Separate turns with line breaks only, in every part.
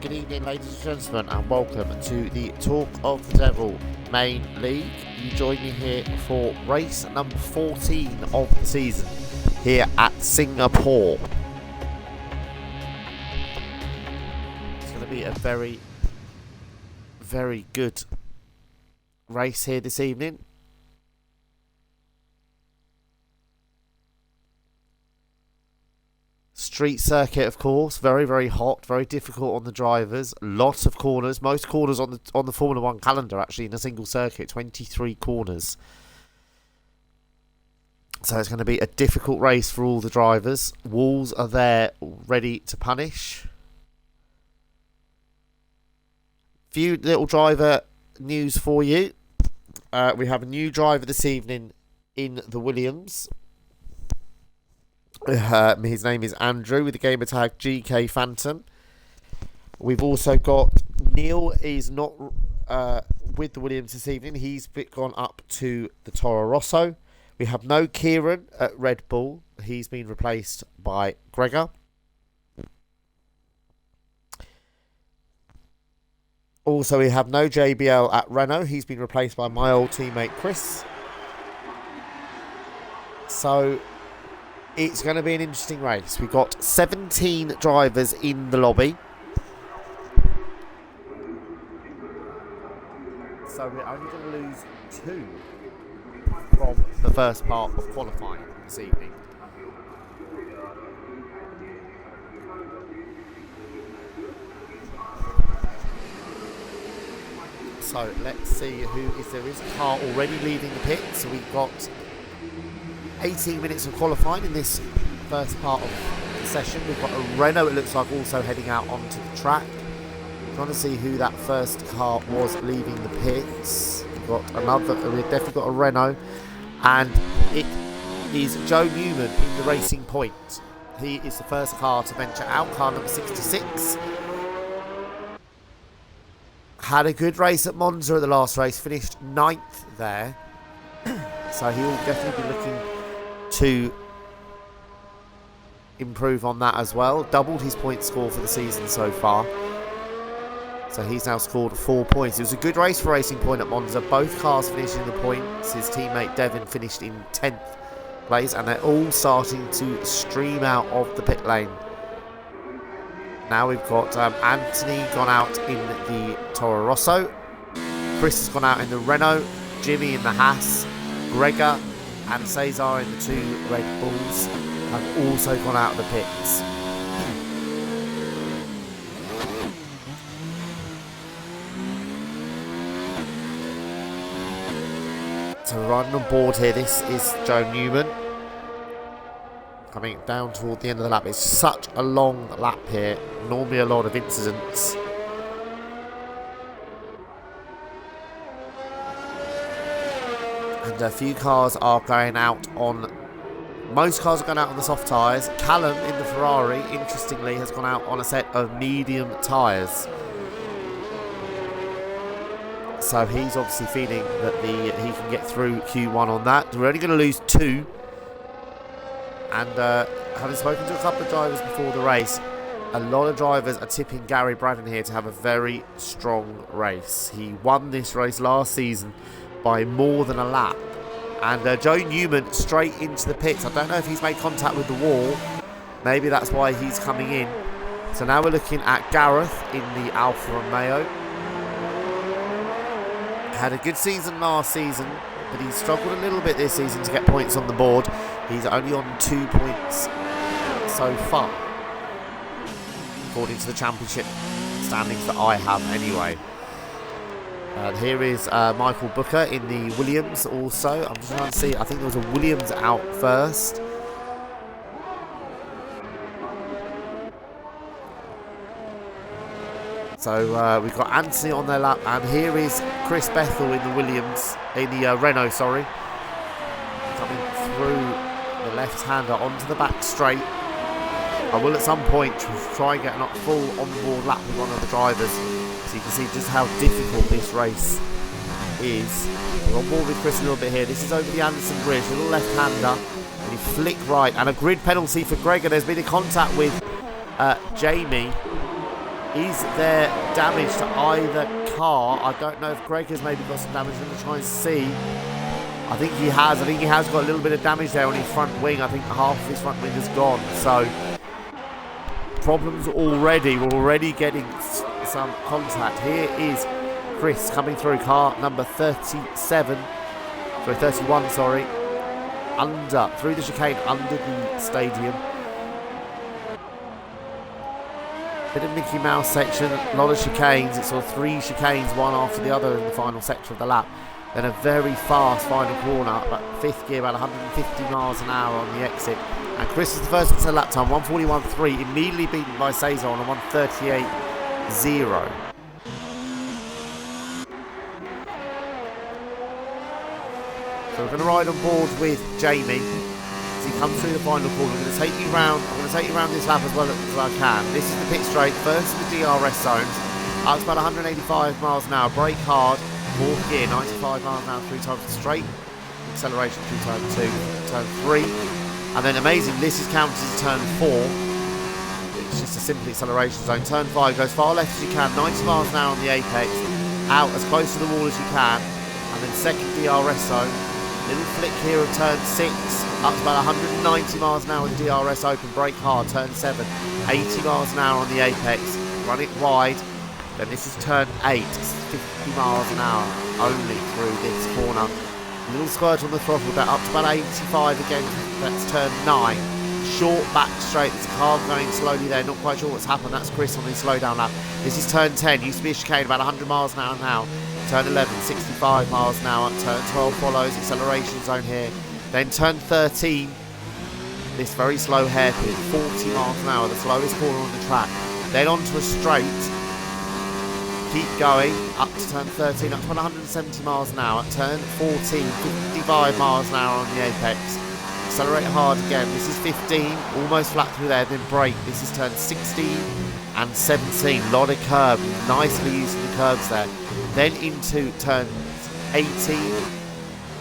Good evening, ladies and gentlemen, and welcome to the Talk of the Devil main league. You join me here for race number 14 of the season here at Singapore. It's going to be a very, very good race here this evening. Street circuit, of course, very, very hot, very difficult on the drivers. Lots of corners, most corners on the Formula One calendar actually in a single circuit, 23 corners. So it's going to be a difficult race for all the drivers. Walls are there ready to punish. Few little driver news for you. We have a new driver this evening in the Williams. His name is Andrew with the gamer tag GK Phantom. We've also got Neil is not with the Williams this evening. He's gone up to the Toro Rosso. We have no Kieran at Red Bull. He's been replaced by Gregor. Also, we have no JBL at Renault. He's been replaced by my old teammate Chris. So it's going to be an interesting race. We've got 17 drivers in the lobby. So we're only going to lose 2 from the first part of qualifying this evening. So let's see who is there. Is a car already leaving the pit. So we've got 18 minutes of qualifying in this first part of the session. We've got a Renault, it looks like, also heading out onto the track. Trying to see who that first car was leaving the pits. We've definitely got a Renault, and it is Joe Newman in the Racing Point. He is the first car to venture out, car number 66. Had a good race at Monza at the last race, finished 9th there. So he will definitely be looking to improve on that as well. Doubled his point score for the season so far. So he's now scored 4 points. It was a good race for Racing Point at Monza. Both cars finished in the points. His teammate Devin finished in 10th place. And they're all starting to stream out of the pit lane. Now we've got Anthony gone out in the Toro Rosso. Chris has gone out in the Renault. Jimmy in the Haas. Gregor and Cesar in the 2 Red Bulls have also gone out of the pits. So riding on board here, this is Joe Newman. Coming down toward the end of the lap. It's such a long lap here. Normally a lot of incidents. And a few cars are going out on... Most cars are going out on the soft tyres. Callum in the Ferrari, interestingly, has gone out on a set of medium tyres. So he's obviously feeling that he can get through Q1 on that. We're only going to lose 2. And having spoken to a couple of drivers before the race, a lot of drivers are tipping Gary Braddon here to have a very strong race. He won this race last season by more than a lap. And Joe Newman straight into the pits. I don't know if he's made contact with the wall. Maybe that's why he's coming in. So now we're looking at Gareth in the Alfa Romeo. Had a good season last season, but he's struggled a little bit this season to get points on the board. He's only on 2 points so far, according to the championship standings that I have anyway. Here is Michael Booker in the Williams also. I'm just trying to see. I think there was a Williams out first. So we've got Anthony on their lap. And here is Chris Bethel in the Williams, in the Renault, sorry. Coming through the left-hander onto the back straight. I will at some point try and get a full on-board lap with one of the drivers, so you can see just how difficult this race is. We're on board with Chris a little bit here. This is over the Anderson Bridge, a little left-hander, and he flick right, and a grid penalty for Gregor. There's been a contact with Jamie, Is there damage to either car? I don't know if Greg has maybe got some damage. I'm going to try and see. I think he has. I think he has got a little bit of damage there on his front wing. I think half of his front wing is gone. So, problems already. We're already getting some contact. Here is Chris coming through car number 31, sorry. Through the chicane, under the stadium. Bit of Mickey Mouse section, a lot of chicanes. It's sort of 3 chicanes, one after the other in the final sector of the lap. Then a very fast final corner, about 5th gear, about 150 miles an hour on the exit. And Chris is the first one to the lap time, 1:41.3, immediately beaten by Cesar on a 1:38.0. So we're going to ride on board with Jamie as he comes through the final corner. I'm going to take you round. I'm going to take you around this lap as well as I can. This is the pit straight, first of the DRS zones. Up to about 185 miles an hour. Brake hard. 4th gear, 95 miles an hour, 3 times straight. Acceleration through turn 2, turn 3. And then amazing, this is counted as turn 4. It's just a simple acceleration zone. Turn 5 goes far left as you can, 90 miles an hour on the apex. Out as close to the wall as you can. And then second DRS zone. Little flick here of turn 6. Up to about 190 miles an hour with DRS open. Brake hard, turn 7. 80 miles an hour on the apex. Run it wide. Then this is turn 8, 50 miles an hour only through this corner. Little squirt on the throttle, that up to about 85 again, that's turn 9. Short back straight, there's a car going slowly there, not quite sure what's happened, that's Chris on his slow down lap. This is turn 10, used to be a chicane, about 100 miles an hour now. Turn 11, 65 miles an hour, turn 12 follows, acceleration zone here. Then turn 13, this very slow hairpin, 40 miles an hour, the slowest corner on the track. Then onto a straight. Keep going, up to turn 13, up to 170 miles an hour. Turn 14, 55 miles an hour on the apex. Accelerate hard again. This is 15, almost flat through there, then brake. This is turn 16 and 17. Lot of curb, nicely using the curbs there. Then into turn 18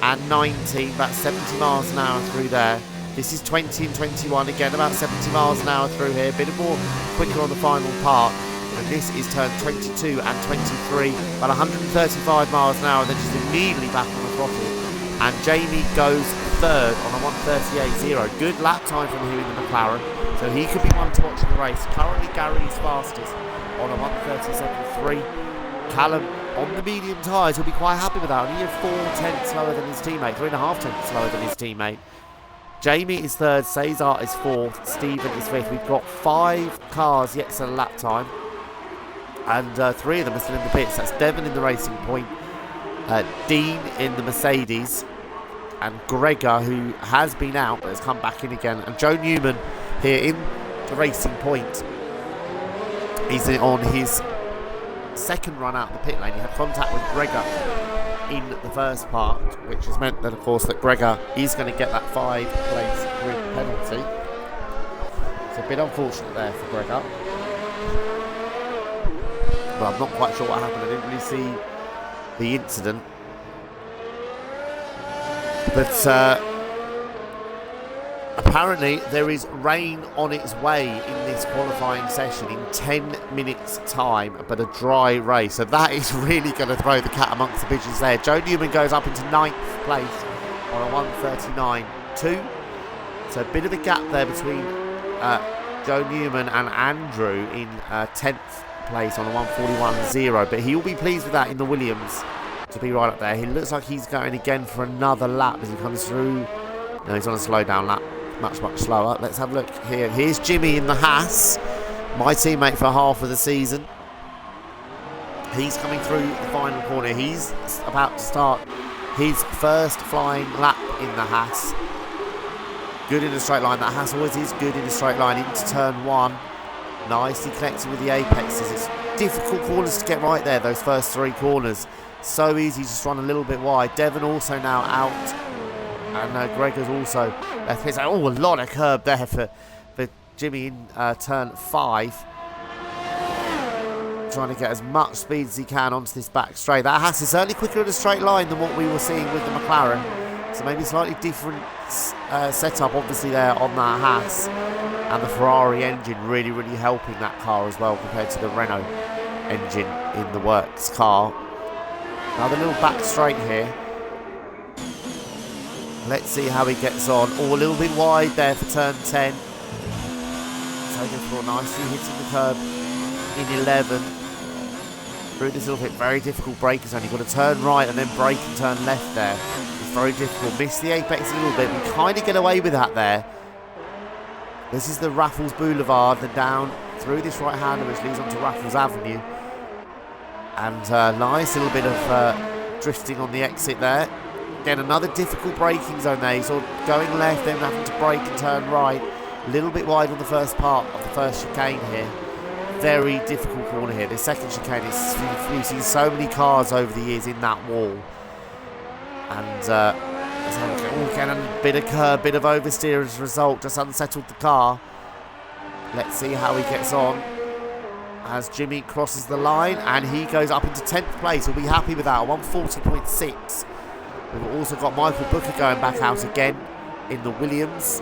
and 19, about 70 miles an hour through there. This is 20 and 21, again about 70 miles an hour through here. Bit more quicker on the final part. And this is turn 22 and 23, about 135 miles an hour, then just immediately back on the throttle. And Jamie goes third on a 1:38.0. Good lap time from him in the McLaren, so he could be one to watch in the race. Currently Gary is fastest on a 1:37.3. Callum on the medium tyres, he'll be quite happy with that. Only 4 tenths slower than his teammate, 3.5 tenths slower than his teammate. Jamie is third, Cesar is fourth, Stephen is fifth. We've got 5 cars yet to the lap time. And 3 of them are still in the pits. That's Devon in the Racing Point, Dean in the Mercedes, and Gregor, who has been out but has come back in again. And Joe Newman here in the Racing Point. He's on his second run out of the pit lane. He had contact with Gregor in the first part, which has meant that, of course, that Gregor is going to get that 5-place grid penalty. It's a bit unfortunate there for Gregor. Well, I'm not quite sure what happened. I didn't really see the incident. But apparently there is rain on its way in this qualifying session in 10 minutes time, but a dry race. So that is really going to throw the cat amongst the pigeons there. Joe Newman goes up into 9th place on a 1:39.2. So a bit of a gap there between Joe Newman and Andrew in 10th place on a 1:41.0, but he'll be pleased with that in the Williams to be right up there. He looks like he's going again for another lap as he comes through. No, he's on a slow down lap, much slower. Let's have a look here. Here's Jimmy in the Haas, my teammate for half of the season. He's coming through the final corner. He's about to start his first flying lap in the Haas. Good in a straight line. That Haas always is good in a straight line into turn 1. Nicely connected with the apexes. It's difficult corners to get right there, those first 3 corners. So easy, just run a little bit wide. Devon also now out. And Gregor's also left. Oh, a lot of curb there for Jimmy in turn 5. Trying to get as much speed as he can onto this back straight. That Haas is certainly quicker in a straight line than what we were seeing with the McLaren. So maybe slightly different setup, obviously, there on that Haas. And the Ferrari engine really, really helping that car as well compared to the Renault engine in the works car. Another little back straight here. Let's see how he gets on. Oh, a little bit wide there for turn 10. Taking for nicely, hitting the curb in 11. Through this little bit, very difficult braking zone. You've got to turn right and then brake and turn left there. It's very difficult. Miss the apex a little bit. We kind of get away with that there. This is the Raffles Boulevard, then down through this right-hander which leads onto Raffles Avenue. And nice little bit of drifting on the exit there. Again, another difficult braking zone there. He's sort of going left, then having to brake and turn right. A little bit wide on the first part of the first chicane here. Very difficult corner here. The second chicane is, we've seen so many cars over the years in that wall. And again, a bit of curb, bit of oversteer as a result, just unsettled the car. Let's see how he gets on as Jimmy crosses the line, and he goes up into 10th place. We'll be happy with that, 140.6. We've also got Michael Booker going back out again in the Williams.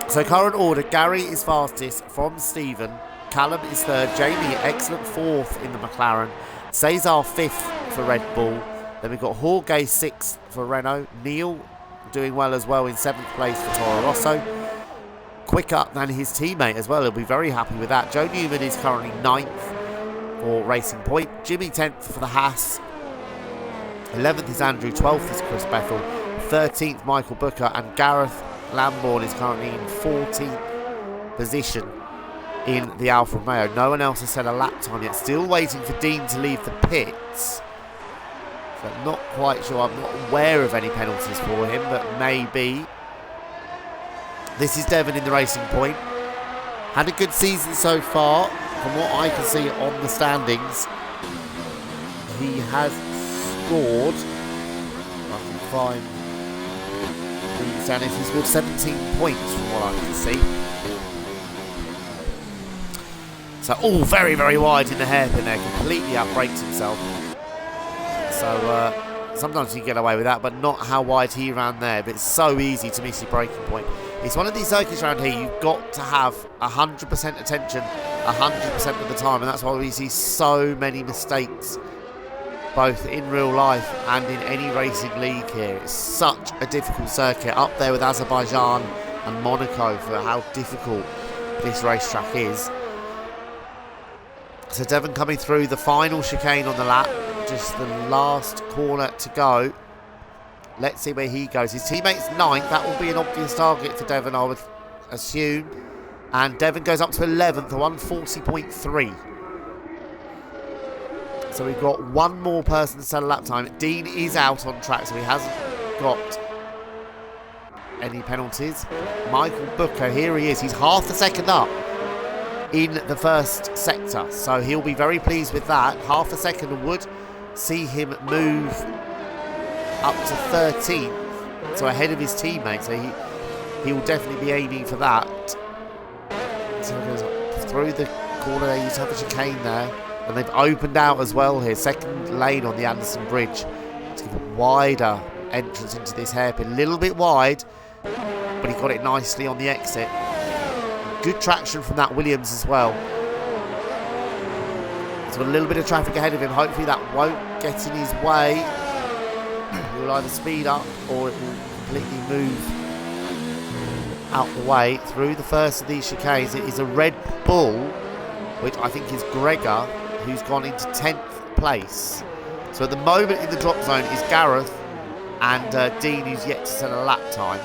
So current order, Gary is fastest from Stephen, Callum is third, Jamie excellent fourth in the McLaren, Cesar fifth for Red Bull. Then we've got Jorge 6th for Renault. Neil doing well as well in 7th place for Toro Rosso. Quicker than his teammate as well. He'll be very happy with that. Joe Newman is currently 9th for Racing Point. Jimmy 10th for the Haas. 11th is Andrew. 12th is Chris Bethel. 13th Michael Booker. And Gareth Lambourne is currently in 14th position in the Alfa Romeo. No one else has set a lap time yet. Still waiting for Dean to leave the pits. I'm not quite sure. I'm not aware of any penalties for him, but maybe. This is Devon in the Racing Point. Had a good season so far, from what I can see on the standings. He has scored, I can find the standings, he scored 17 points from what I can see. So, all very, very wide in the hairpin there, completely outbraked himself. So sometimes you get away with that, but not how wide he ran there. But it's so easy to miss your braking point. It's one of these circuits around here you've got to have 100% attention 100% of the time, and that's why we see so many mistakes both in real life and in any racing league here. It's such a difficult circuit, up there with Azerbaijan and Monaco for how difficult this racetrack is. So Devon coming through the final chicane on the lap. Just the last corner to go. Let's see where he goes. His teammate's 9th. That will be an obvious target for Devon, I would assume. And Devon goes up to 11th, 140.3. So we've got one more person to set a lap time. Dean is out on track, so he hasn't got any penalties. Michael Booker, here he is. He's half a second up in the first sector, so he'll be very pleased with that. Half a second would see him move up to 13th, so ahead of his teammate, so he will definitely be aiming for that. So he goes up through the corner there, you have a chicane there, and they've opened out as well here, second lane on the Anderson Bridge to give a wider entrance into this hairpin, a little bit wide, but he got it nicely on the exit. Good traction from that Williams as well. He's got a little bit of traffic ahead of him. Hopefully that won't get in his way. He will either speed up or it will completely move out the way through the first of these chicanes. It is a Red Bull, which I think is Gregor, who's gone into 10th place. So at the moment in the drop zone is Gareth and Dean, who's yet to set a lap time.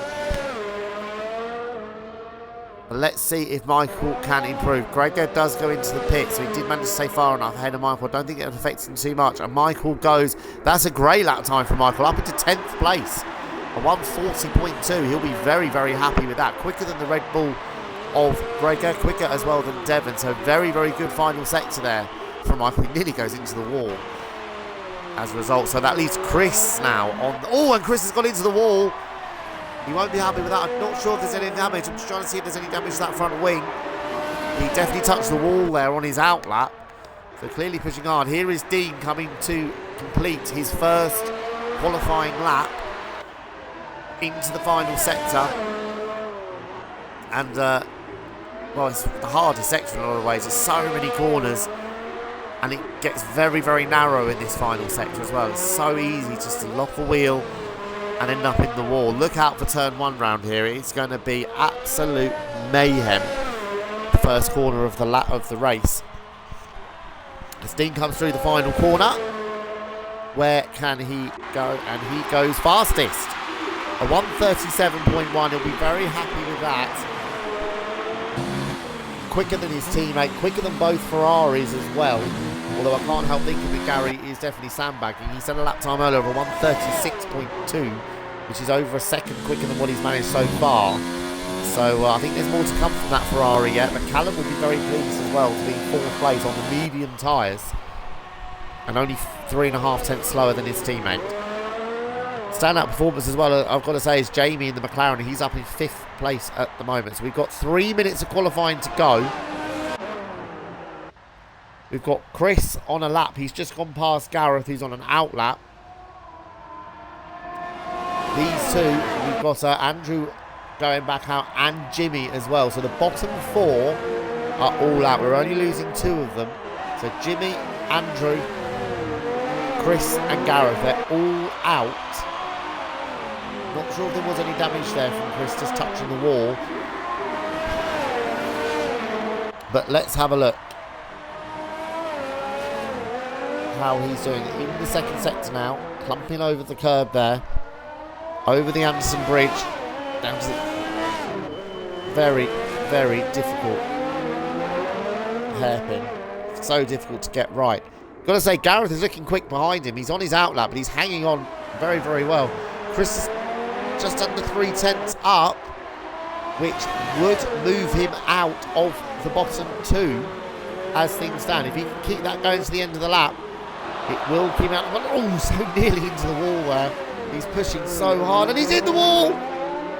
But let's see if Michael can improve. Gregor does go into the pit, so he did manage to stay far enough ahead of Michael. I don't think it affects him too much. And Michael goes, that's a great lap time for Michael, up into 10th place. A 140.2. He'll be very, very happy with that. Quicker than the Red Bull of Gregor, quicker as well than Devon. So very, very good final sector there from Michael. He nearly goes into the wall as a result. So that leaves Chris now on. Oh, and Chris has got into the wall. He won't be happy with that. I'm not sure if there's any damage. I'm just trying to see if there's any damage to that front wing. He definitely touched the wall there on his outlap. So clearly pushing hard. Here is Dean coming to complete his first qualifying lap into the final sector. And, well, it's the hardest section in a lot of ways. There's so many corners. And it gets very, very narrow in this final sector as well. It's so easy just to lock a wheel and end up in the wall. Look out for turn 1 round here. It's going to be absolute mayhem. The first corner of the race. As Dean comes through the final corner. Where can he go? And he goes fastest. A 1:37.1. He'll be very happy with that. Quicker than his teammate, quicker than both Ferraris as well. Although I can't help thinking that Gary is definitely sandbagging. He set a lap time earlier of a 1:36.2, which is over a second quicker than what he's managed so far. So I think there's more to come from that Ferrari yet. But Callum will be very pleased as well to be 4th place on the medium tyres. And only 3.5 tenths slower than his teammate. Standout performance as well, I've got to say, is Jamie in the McLaren. He's up in 5th place at the moment. So we've got 3 minutes of qualifying to go. We've got Chris on a lap. He's just gone past Gareth, who's on an out lap. These two, we've got Andrew going back out and Jimmy as well. So the bottom 4 are all out. We're only losing 2 of them. So Jimmy, Andrew, Chris and Gareth, they're all out. Not sure if there was any damage there from Chris just touching the wall. But let's have a look how he's doing in the second sector now. Clumping over the curb there. Over the Anderson Bridge. Down to the very, very difficult hairpin. So difficult to get right. Got to say, Gareth is looking quick behind him. He's on his out lap, but he's hanging on very, very well. Chris is just under 3 tenths up, which would move him out of the bottom 2 as things stand. If he can keep that going to the end of the lap, it will keep out. Oh, so nearly into the wall there. He's pushing so hard, and he's in the wall.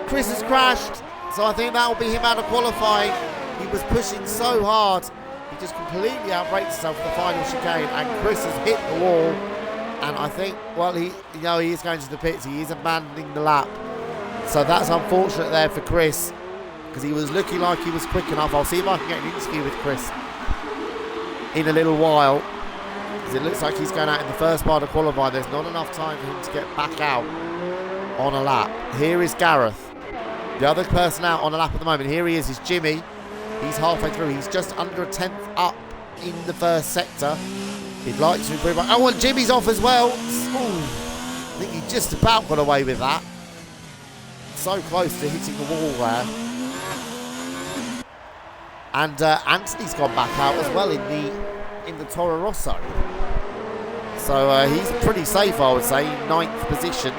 Chris has crashed, so I think that will be him out of qualifying. He was pushing so hard. He just completely outbraked himself for the final chicane, and Chris has hit the wall. And I think, well, he is going to the pits. He is abandoning the lap. So that's unfortunate there for Chris, because he was looking like he was quick enough. I'll see if I can get an interview with Chris in a little while, because it looks like he's going out in the first part of qualifying. There's not enough time for him to get back out on a lap. Here is Gareth. The other person out on a lap at the moment, here he is Jimmy. He's halfway through. He's just under a 10th up in the first sector. He'd like to improve. Oh, and Jimmy's off as well. Ooh, I think he just about got away with that. So close to hitting the wall there. And Anthony's gone back out as well in the Toro Rosso. So he's pretty safe, I would say, 9th position.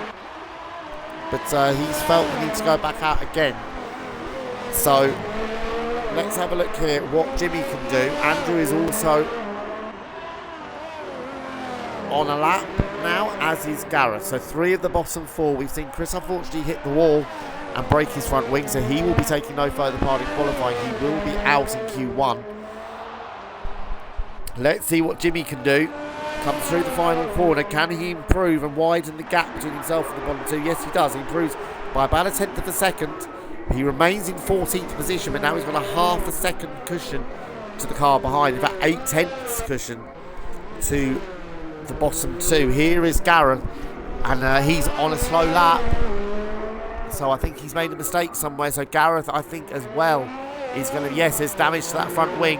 But he's felt the need to go back out again. So let's have a look here what Jimmy can do. Andrew is also on a lap now, as is Gareth. So 3 of the bottom 4. We've seen Chris unfortunately hit the wall and break his front wing, so he will be taking no further part in qualifying. He will be out in Q1. Let's see what Jimmy can do. Comes through the final corner. Can he improve and widen the gap between himself and the bottom 2? Yes, he does. He improves by about a 10th of a second. He remains in 14th position, but now he's got a half a second cushion to the car behind. In fact, 8 tenths cushion to the bottom 2. Here is Gareth, and he's on a slow lap. So I think he's made a mistake somewhere. So Gareth, I think, as well, is going to... Yes, there's damage to that front wing.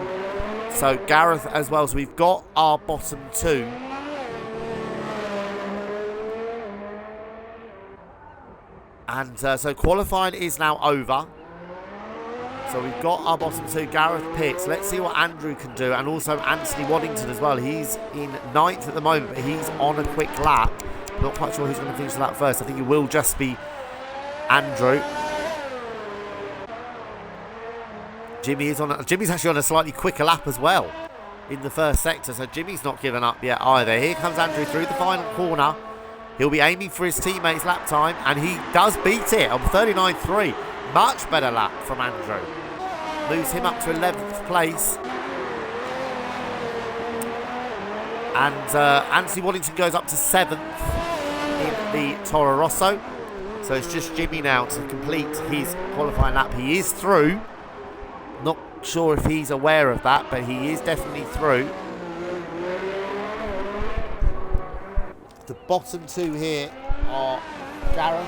So Gareth as well. So we've got our bottom 2. And so qualifying is now over. So we've got our bottom 2, Gareth Pitts. Let's see what Andrew can do. And also Anthony Waddington as well. He's in 9th at the moment, but he's on a quick lap. Not quite sure who's going to finish the lap first. I think it will just be Andrew. Jimmy's actually on a slightly quicker lap as well in the first sector, so Jimmy's not given up yet either. Here comes Andrew through the final corner. He'll be aiming for his teammate's lap time, and he does beat it on 39.3. Much better lap from Andrew. Moves him up to 11th place. And Anthony Waddington goes up to 7th in the Toro Rosso. So So it's just Jimmy now to complete his qualifying lap. He is through. Not sure if he's aware of that, but he is definitely through. The bottom two here are Gareth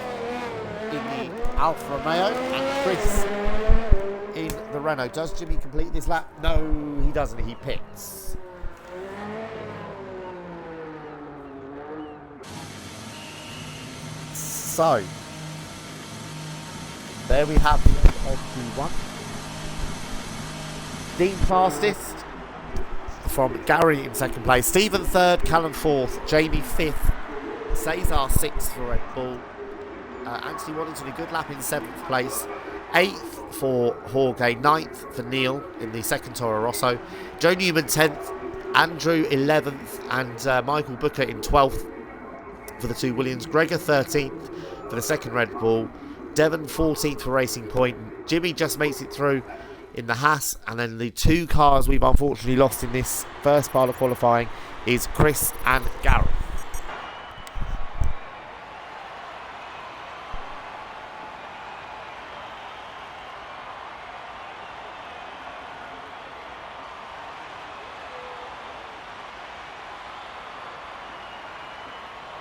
in the Alfa Romeo and Chris in the Renault. Does Jimmy complete this lap? No, he doesn't. He pits. So, there we have the end of Q1. Dean fastest from Gary in second place. Stephen third, Callum fourth, Jamie fifth, Cesar sixth for Red Bull. Anthony Waddington a good lap in seventh place. Eighth for Jorge, ninth for Neil in the second Toro Rosso. Joe Newman 10th, Andrew 11th, and Michael Booker in 12th for the two Williams. Gregor 13th for the second Red Bull. Devon 14th for Racing Point. Jimmy just makes it through in the Haas, and then the two cars we've unfortunately lost in this first part of qualifying is Chris and Gareth.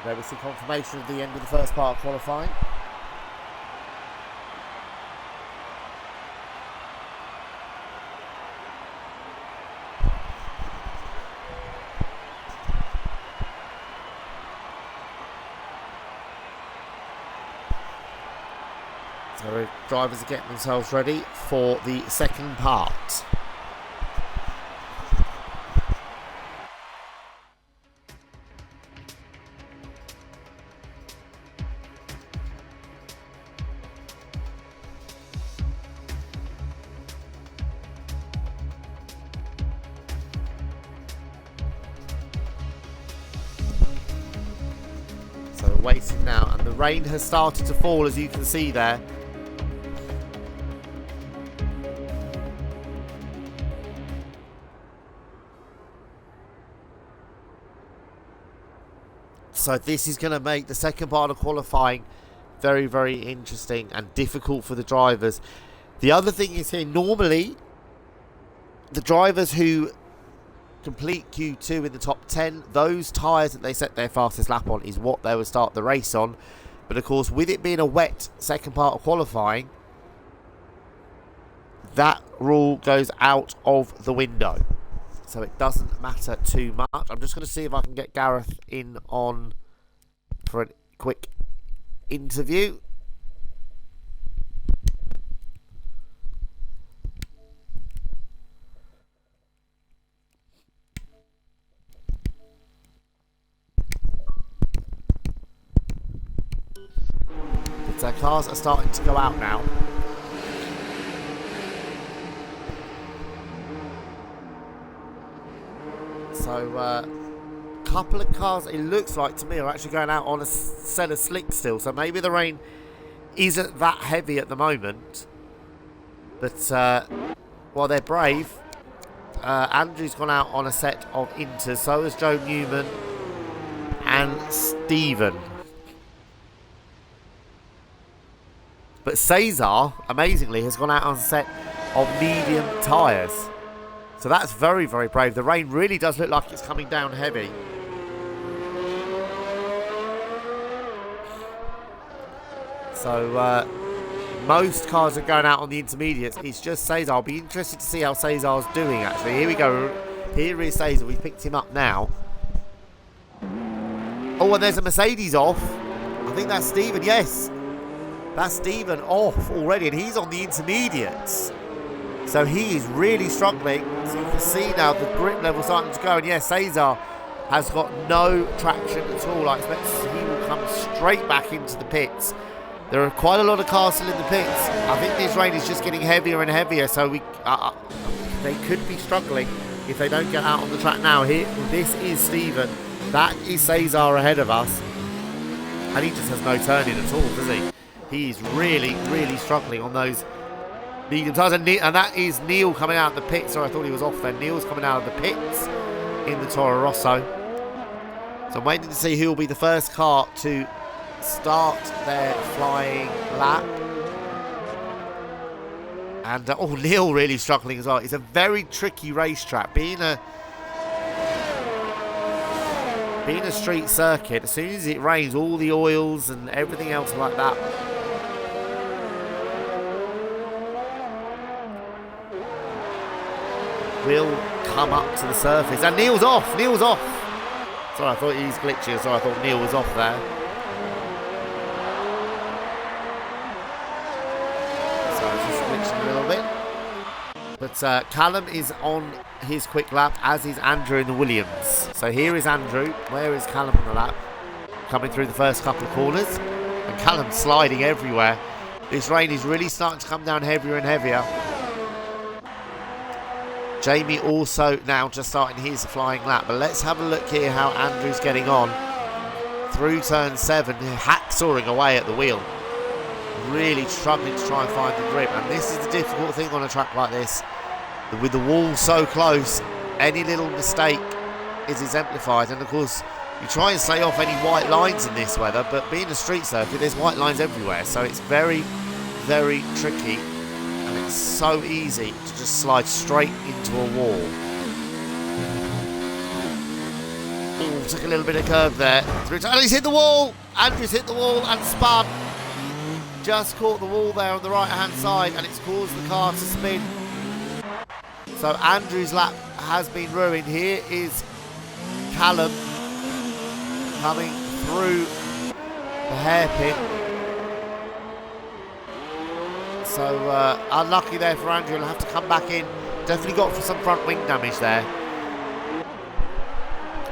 There we see confirmation of the end of the first part of qualifying. So drivers are getting themselves ready for the second part. So we're waiting now, and the rain has started to fall, as you can see there. So this is going to make the second part of qualifying very, very interesting and difficult for the drivers. The other thing is here, normally the drivers who complete Q2 in the top 10, those tyres that they set their fastest lap on is what they will start the race on. But of course, with it being a wet second part of qualifying, that rule goes out of the window. So it doesn't matter too much. I'm just going to see if I can get Gareth in on for a quick interview. But cars are starting to go out now. So, a couple of cars, it looks like to me, are actually going out on a set of slicks still. So maybe the rain isn't that heavy at the moment. But, well, they're brave. Andrew's gone out on a set of inters. So has Joe Newman and Stephen. But Cesar, amazingly, has gone out on a set of medium tyres. So that's very, very brave. The rain really does look like it's coming down heavy. So most cars are going out on the intermediates. It's just Cesar. I'll be interested to see how Cesar's doing, actually. Here we go. Here is Cesar. We've picked him up now. Oh, and there's a Mercedes off. I think that's Stephen. Yes. That's Stephen off already, and he's on the intermediates. So he is really struggling. So you can see now the grip level starting to go. And yes, Cesar has got no traction at all. I expect he will come straight back into the pits. There are quite a lot of cars still in the pits. I think this rain is just getting heavier and heavier. So they could be struggling if they don't get out on the track now. Here, this is Stephen. That is Cesar ahead of us. And he just has no turning at all, does he? He's really, really struggling on those medium tyres. And that is Neil coming out of the pits. Sorry, I thought he was off then. Neil's coming out of the pits in the Toro Rosso. So I'm waiting to see who will be the first car to start their flying lap. And, Neil really struggling as well. It's a very tricky racetrack. Being a street circuit, as soon as it rains, all the oils and everything else like that will come up to the surface. And Neil's off! Neil's off! Sorry, I thought he was glitchy. Sorry, I thought Neil was off there. So I was just glitching a little bit. But Callum is on his quick lap, as is Andrew in the Williams. So here is Andrew. Where is Callum on the lap? Coming through the first couple of corners. And Callum sliding everywhere. This rain is really starting to come down heavier and heavier. Jamie also now just starting his flying lap. But let's have a look here how Andrew's getting on. Through turn 7, hacksawing away at the wheel. Really struggling to try and find the grip. And this is the difficult thing on a track like this. With the wall so close, any little mistake is exemplified. And of course, you try and stay off any white lines in this weather, but being a street circuit, there's white lines everywhere. So it's very, very tricky. And it's so easy to just slide straight into a wall. Oh, took a little bit of curve there. And he's hit the wall! Andrew's hit the wall and spun. Just caught the wall there on the right hand side, and it's caused the car to spin. So Andrew's lap has been ruined. Here is Callum coming through the hairpin. So unlucky there for Andrew. He'll have to come back in. Definitely got some front wing damage there.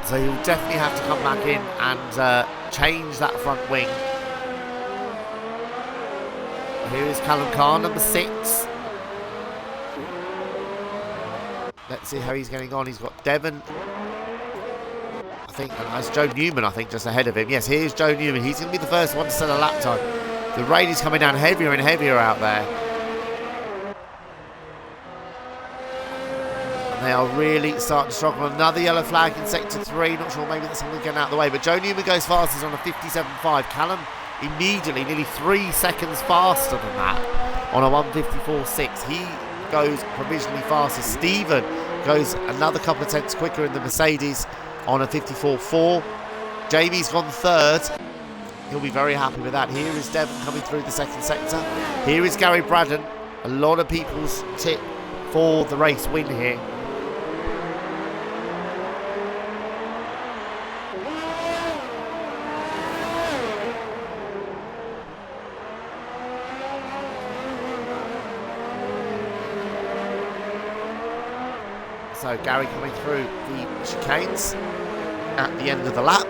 So he'll definitely have to come back in and change that front wing. Here is Callum Carr, number 6. Let's see how he's getting on. He's got Devon, I think, and that's Joe Newman, I think, just ahead of him. Yes, here's Joe Newman. He's going to be the first one to set a lap time. The rain is coming down heavier and heavier out there. And they are really starting to struggle. Another yellow flag in sector 3. Not sure, maybe that's something getting out of the way. But Joe Newman goes fastest on a 57.5. Callum immediately nearly 3 seconds faster than that on a 154.6. He goes provisionally fastest. Stephen goes another couple of tenths quicker in the Mercedes on a 54.4. Jamie's gone 3rd. He'll be very happy with that. Here is Devon coming through the second sector. Here is Gary Braddon. A lot of people's tip for the race win here. So Gary coming through the chicanes at the end of the lap.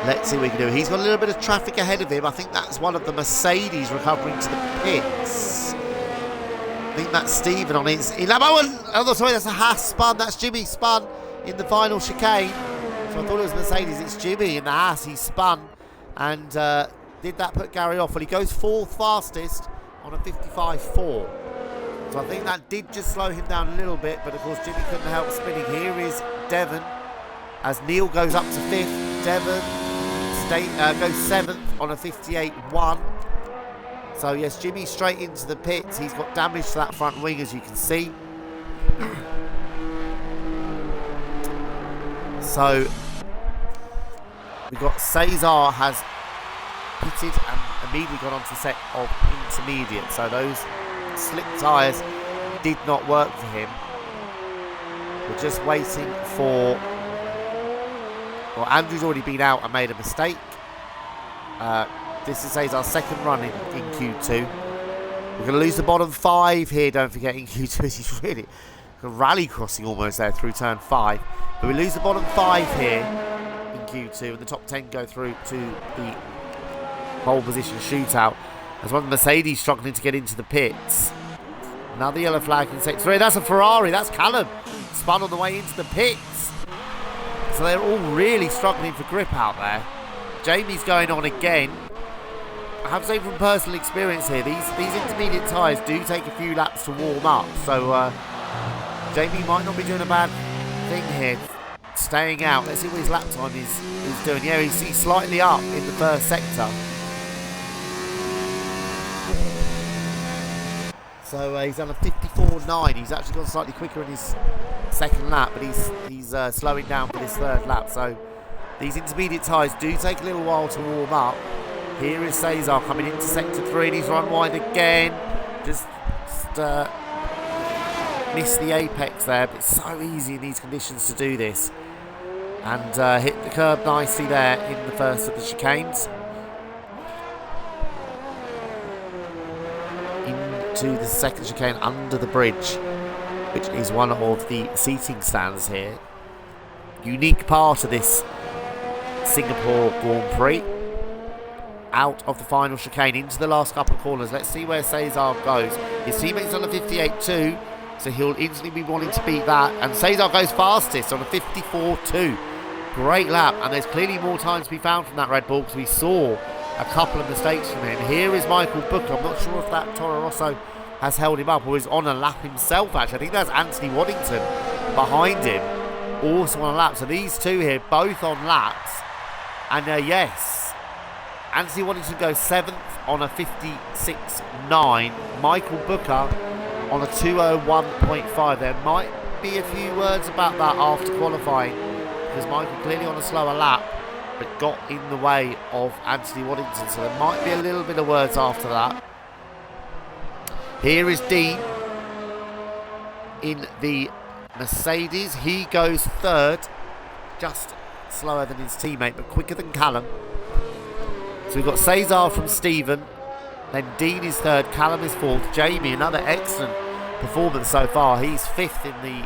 Let's see what we can do. He's got a little bit of traffic ahead of him. I think that's one of the Mercedes recovering to the pits. I think that's Stephen on his 11. Oh, sorry, that's a Haas spun. That's Jimmy spun in the final chicane. So I thought it was Mercedes. It's Jimmy in the Haas. He spun. And did that put Gary off? Well, he goes 4th fastest on a 55.4. So I think that did just slow him down a little bit, but of course Jimmy couldn't help spinning. Here is Devon as Neil goes up to 5th. Devon goes 7th on a 58.1. So yes, Jimmy straight into the pits. He's got damage to that front wing, as you can see. So we've got Cesar has pitted and immediately got onto the set of intermediate. So those slick tyres did not work for him. We're just waiting for... Well, Andrew's already been out and made a mistake. This is Cesar's second run in Q2. We're going to lose the bottom 5 here, don't forget, in Q2. He's really rally crossing almost there through turn 5. But we lose the bottom 5 here in Q2, and the top 10 go through to the pole position shootout. As one of the Mercedes struggling to get into the pits. Another yellow flag in sector 3. That's a Ferrari. That's Callum. Spun on the way into the pits. So they're all really struggling for grip out there. Jamie's going on again. I have to say from personal experience here, these intermediate tyres do take a few laps to warm up. So Jamie might not be doing a bad thing here. staying out. Let's see what his lap time is doing. Yeah, he's slightly up in the first sector. So he's done a 54.9. He's actually gone slightly quicker in his second lap, but he's slowing down for this third lap. So these intermediate tyres do take a little while to warm up. Here is Cesar coming into sector 3, and he's run wide again. Just missed the apex there, but it's so easy in these conditions to do this. And hit the curb nicely there in the first of the chicanes. To the second chicane under the bridge, which is one of the seating stands here. Unique part of this Singapore Grand Prix. Out of the final chicane into the last couple of corners. Let's see where Cesar goes. His teammate's on a 58.2, so he'll instantly be wanting to beat that. And Cesar goes fastest on a 54.2. Great lap, and there's clearly more time to be found from that Red Bull, because we saw a couple of mistakes from him. Here is Michael Booker. I'm not sure if that Toro Rosso has held him up or is on a lap himself, actually. I think that's Anthony Waddington behind him, also on a lap. So these two here, both on laps. And yes, Anthony Waddington goes 7th on a 56.9. Michael Booker on a 201.5. There might be a few words about that after qualifying, because Michael clearly on a slower lap, but got in the way of Anthony Waddington. So there might be a little bit of words after that. Here is Dean in the Mercedes. He goes 3rd, just slower than his teammate, but quicker than Callum. So we've got Cesar from Stephen, then Dean is 3rd, Callum is 4th. Jamie, another excellent performance so far. He's 5th in the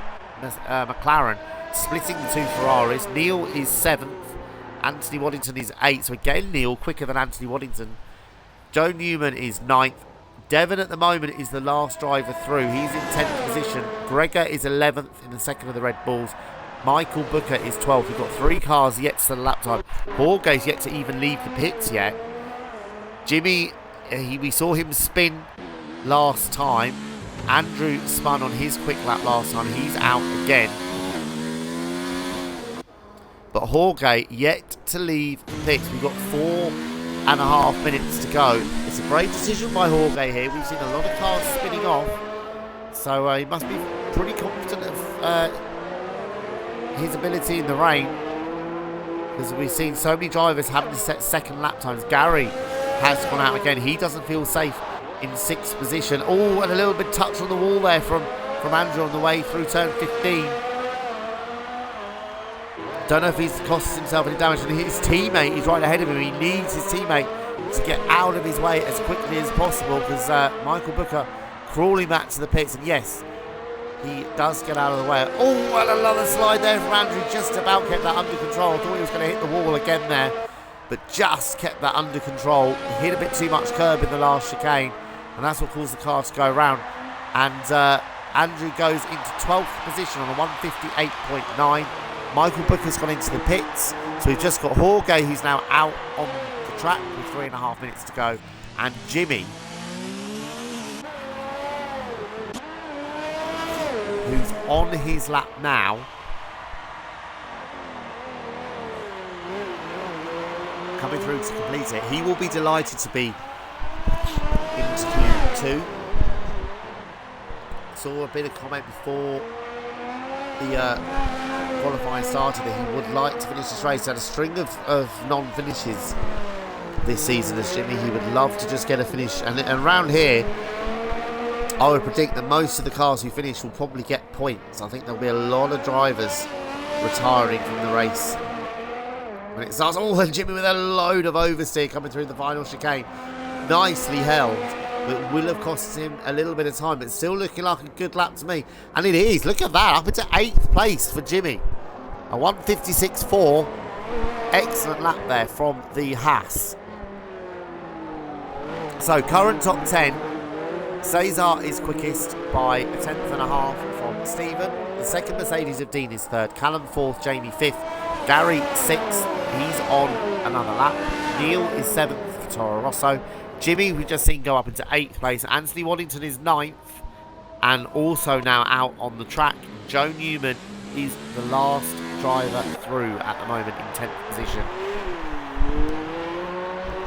McLaren, splitting the two Ferraris. Neil is 7th. Anthony Waddington is 8th. So again, Neil quicker than Anthony Waddington. Joe Newman is 9th. Devon at the moment is the last driver through. He's in 10th position. Gregor is 11th in the second of the Red Bulls. Michael Booker is 12th. We've got 3 cars yet to the lap time. Jorge's yet to even leave the pits yet. Jimmy, we saw him spin last time. Andrew spun on his quick lap last time. He's out again. But Jorge yet to leave the pits. We've got 4.5 minutes to go. It's a great decision by Jorge here. We've seen a lot of cars spinning off. So he must be pretty confident of his ability in the rain, because we've seen so many drivers having to set second lap times. Gary has gone out again. He doesn't feel safe in 6th position. Oh, and a little bit touch on the wall there from Andrew on the way through turn 15. Don't know if he's cost himself any damage, and his teammate is right ahead of him. He needs his teammate to get out of his way as quickly as possible, because Michael Booker crawling back to the pits, and yes, he does get out of the way. Oh, and another slide there from Andrew. Just about kept that under control. I thought he was going to hit the wall again there, but just kept that under control. He hit a bit too much curb in the last chicane, and that's what caused the car to go round. And Andrew goes into 12th position on a 158.9. Michael Booker's gone into the pits, so we've just got Jorge, who's now out on the track with 3.5 minutes to go, and Jimmy, who's on his lap now. Coming through to complete it. He will be delighted to be into Q2. Saw a bit of comment before the qualifying started that he would like to finish this race. He had a string of non-finishes this season as Jimmy. He would love to just get a finish. And around here, I would predict that most of the cars who finish will probably get points. I think there'll be a lot of drivers retiring from the race when it starts. Oh, and Jimmy with a load of oversteer coming through the final chicane. Nicely held, but will have cost him a little bit of time, but still looking like a good lap to me. And it is. Look at that. Up into 8th place for Jimmy. A 156.4. Excellent lap there from the Haas. So current top 10. Cesar is quickest by a 10.5 from Stephen. The second Mercedes of Dean is 3rd. Callum 4th. Jamie 5th. Gary 6th. He's on another lap. Neil is 7th for Toro Rosso. Jimmy, we've just seen go up into 8th place. Anthony Waddington is 9th and also now out on the track. Joe Newman is the last driver through at the moment in 10th position.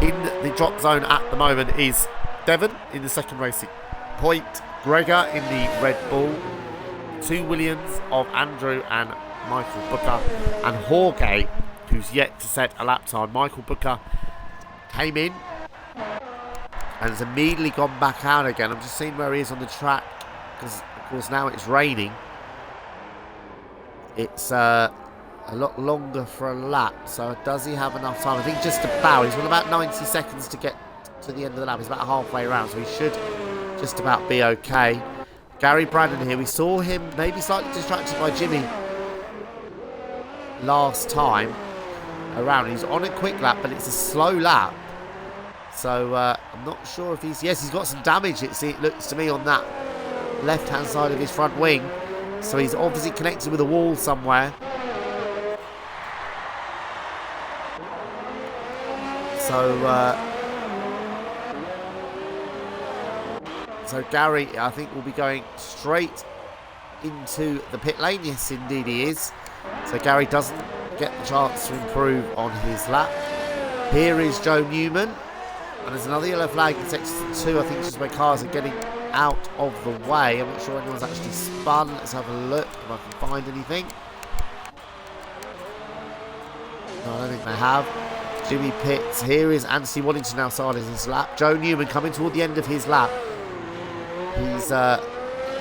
In the drop zone at the moment is Devon in the second racing point, Gregor in the Red Bull, 2 Williams of Andrew and Michael Booker, and Jorge, who's yet to set a lap time. Michael Booker came in and has immediately gone back out again. I'm just seeing where he is on the track because, of course, now it's raining. It's a lot longer for a lap, so does he have enough time? I think just about. He's got about 90 seconds to get to the end of the lap. He's about halfway around, so he should just about be okay. Gary Brandon here. We saw him maybe slightly distracted by Jimmy last time around. He's on a quick lap, but it's a slow lap. So I'm not sure if he's... Yes, he's got some damage, it looks to me, on that left-hand side of his front wing. So he's obviously connected with a wall somewhere. So Gary, I think, will be going straight into the pit lane. Yes, indeed he is. So Gary doesn't get the chance to improve on his lap. Here is Joe Newman. And there's another yellow flag in section 2. I think it's just where cars are getting out of the way. I'm not sure anyone's actually spun. Let's have a look if I can find anything. No, I don't think they have. Jimmy Pitts. Here is Anthony Waddington outside of his lap. Joe Newman coming toward the end of his lap. He's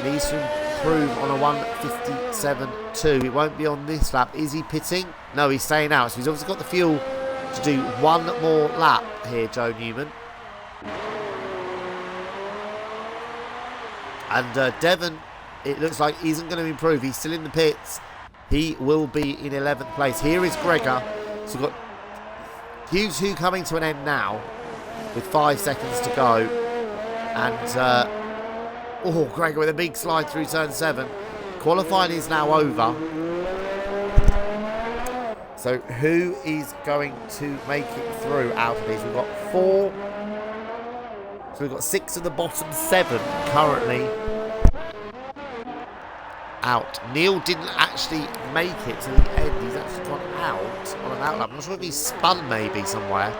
needs to improve on a 1:57.2. It won't be on this lap. Is he pitting? No, he's staying out. So he's obviously got the fuel to do one more lap here, Joe Newman. And Devon, it looks like he isn't going to improve. He's still in the pits. He will be in 11th place. Here is Gregor. So we've got Q2 coming to an end now with 5 seconds to go. And Gregor with a big slide through turn 7. Qualifying is now over. So who is going to make it through out of these? We've got 4. So we've got 6 of the bottom 7 currently out. Neil didn't actually make it to the end. He's actually gone out on an outlap. I'm not sure if he's spun maybe somewhere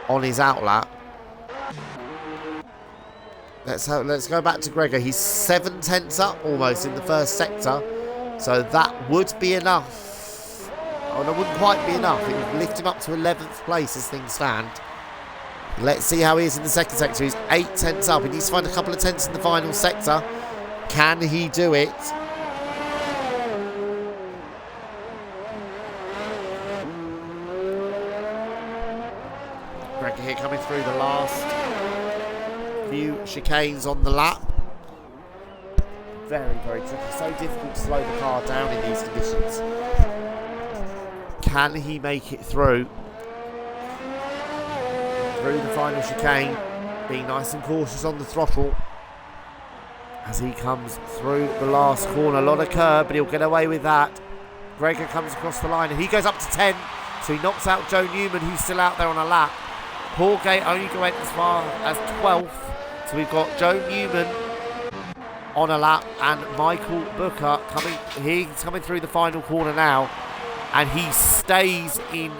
on his outlap. Let's go back to Gregor. He's 7 tenths up almost in the first sector. So that would be enough. Oh, that wouldn't quite be enough. It would lift him up to 11th place as things stand. Let's see how he is in the second sector. He's 8 tenths up. He needs to find a couple of tenths in the final sector. Can he do it? Gregor here coming through the last few chicanes on the lap. Very, very tricky. So difficult to slow the car down in these conditions. Can he make it through the final chicane? Being nice and cautious on the throttle as he comes through the last corner. A lot of curb, but he'll get away with that. Gregor comes across the line and he goes up to 10. So he knocks out Joe Newman, who's still out there on a lap. Jorge only went as far as 12th. So we've got Joe Newman on a lap and Michael Booker coming. He's coming through the final corner now. And he stays in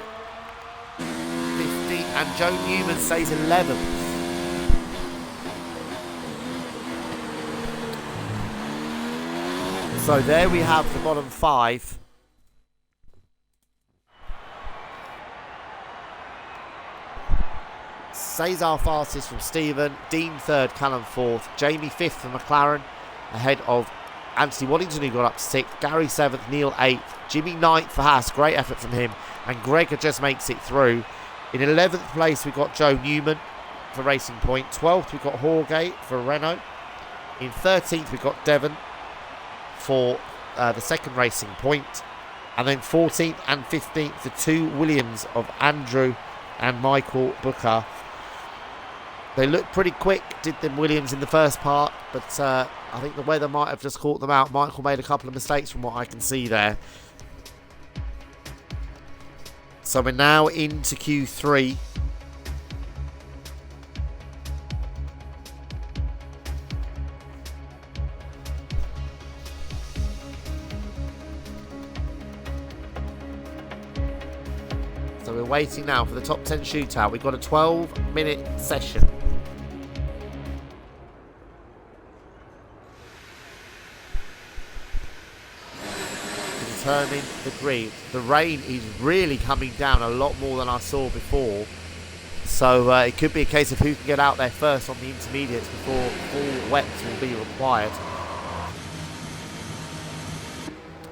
15th, and Joe Newman stays 11th. So there we have the bottom 5. Cesar fastest from Stephen, Dean 3rd, Callum 4th, Jamie 5th for McLaren, ahead of Anthony Waddington, who got up to 6th, Gary 7th, Neil 8th, Jimmy 9th for Haas, great effort from him, and Gregor just makes it through. In 11th place we've got Joe Newman for Racing Point, 12th we've got Jorge for Renault, in 13th we've got Devon for the second Racing Point, and then 14th and 15th the 2 Williams of Andrew and Michael Booker. They looked pretty quick, did them Williams in the first part, but I think the weather might have just caught them out. Michael made a couple of mistakes from what I can see there. So we're now into Q3. we're waiting now for the top 10 shootout. We've got a 12-minute session. Determine the grid. The rain is really coming down a lot more than I saw before. So it could be a case of who can get out there first on the intermediates before full wets will be required.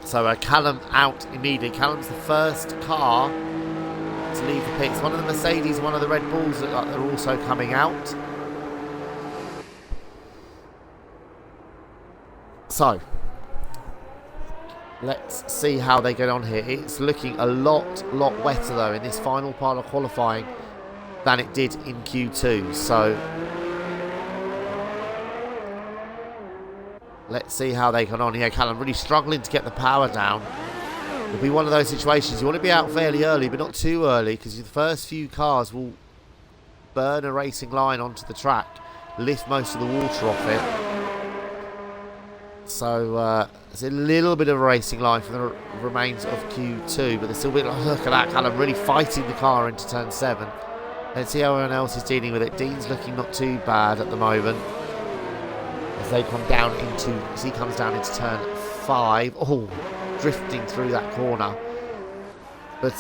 So Callum out immediately. Callum's the first car to leave the pits. One of the Mercedes, one of the Red Bulls are also coming out. So let's see how they get on here. It's looking a lot wetter though in this final part of qualifying than it did in Q2. So let's see how they get on here. Callum really struggling to get the power down. It'll be one of those situations you want to be out fairly early, but not too early, because the first few cars will burn a racing line onto the track, lift most of the water off it. So it's a little bit of a racing line for the remains of Q2, but there's still a bit like, look at that, Callum really fighting the car into turn 7. Let's see how everyone else is dealing with it. Dean's looking not too bad at the moment. As they come down into, as he comes down into turn 5. Oh, drifting through that corner. But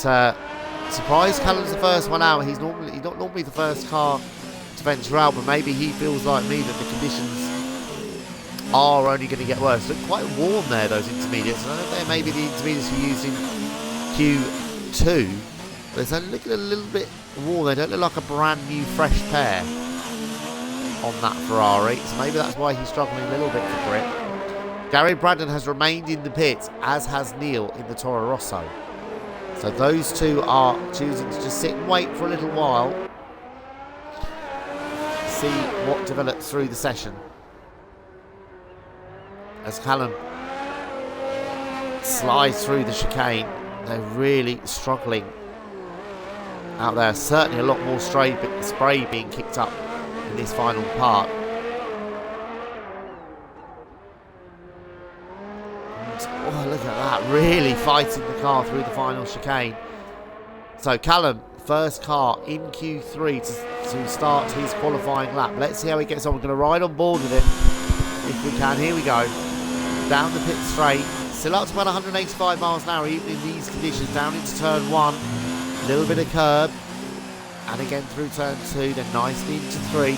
surprised Callum's the first one out. He's not normally the first car to venture out, but maybe he feels like me that the conditions are only going to get worse. Look quite warm there, those intermediates. I don't know if they're maybe the intermediates we used in Q2. But they're looking a little bit warm. They don't look like a brand new fresh pair on that Ferrari. So maybe that's why he's struggling a little bit for grip. Gary Brandon has remained in the pits, as has Neil in the Toro Rosso. So those two are choosing to just sit and wait for a little while. See what develops through the session. As Callum slides through the chicane, they're really struggling out there. Certainly a lot more spray being kicked up in this final part. And, oh, look at that, really fighting the car through the final chicane. So Callum, first car in Q3 to start his qualifying lap. Let's see how he gets on. We're going to ride on board with him if we can. Here we go. Down the pit straight. Still up to about 185 miles an hour even in these conditions. Down into turn 1. A little bit of curb. And again through turn 2. Then nicely into 3.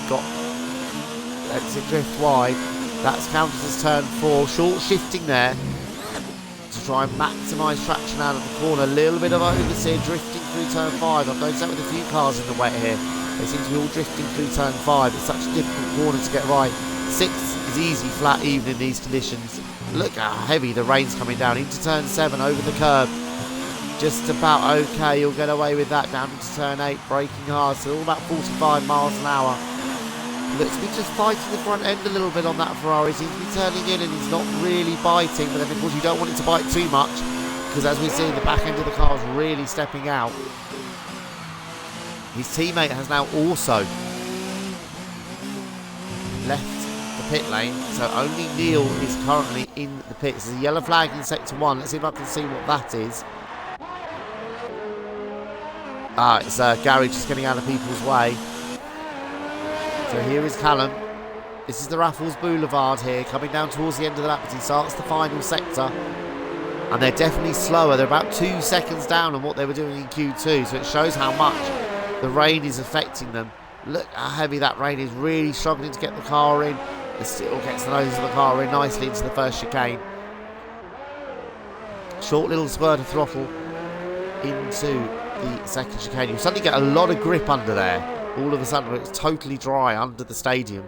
Lets it drift wide. That's counted as turn 4. Short shifting there to try and maximise traction out of the corner. A little bit of oversteer drifting through turn 5. I've noticed that with a few cars in the wet here. They seem to be all drifting through turn 5. It's such a difficult corner to get right. 6 is easy, flat, even in these conditions. Look how heavy the rain's coming down. Into turn 7, over the curb. Just about okay, you'll get away with that. Down into turn 8, braking hard. So all about 45 miles an hour. Looks to be just fighting the front end a little bit on that Ferrari. Seems to be turning in and he's not really biting. But then of course you don't want it to bite too much, because as we see, the back end of the car is really stepping out. His teammate has now also left the pit lane, so only Neil is currently in the pits. There's a yellow flag in sector 1. Let's see if I can see what that is. It's Gary just getting out of people's way. So here is Callum. This is the Raffles Boulevard here, coming down towards the end of the lap as he starts the final sector. And they're definitely slower. They're about 2 seconds down on what they were doing in Q2, so it shows how much the rain is affecting them. Look how heavy that rain is, really struggling to get the car in. It still gets the nose of the car in nicely into the first chicane. Short little spurt of throttle into the second chicane. You suddenly get a lot of grip under there. All of a sudden it's totally dry under the stadium,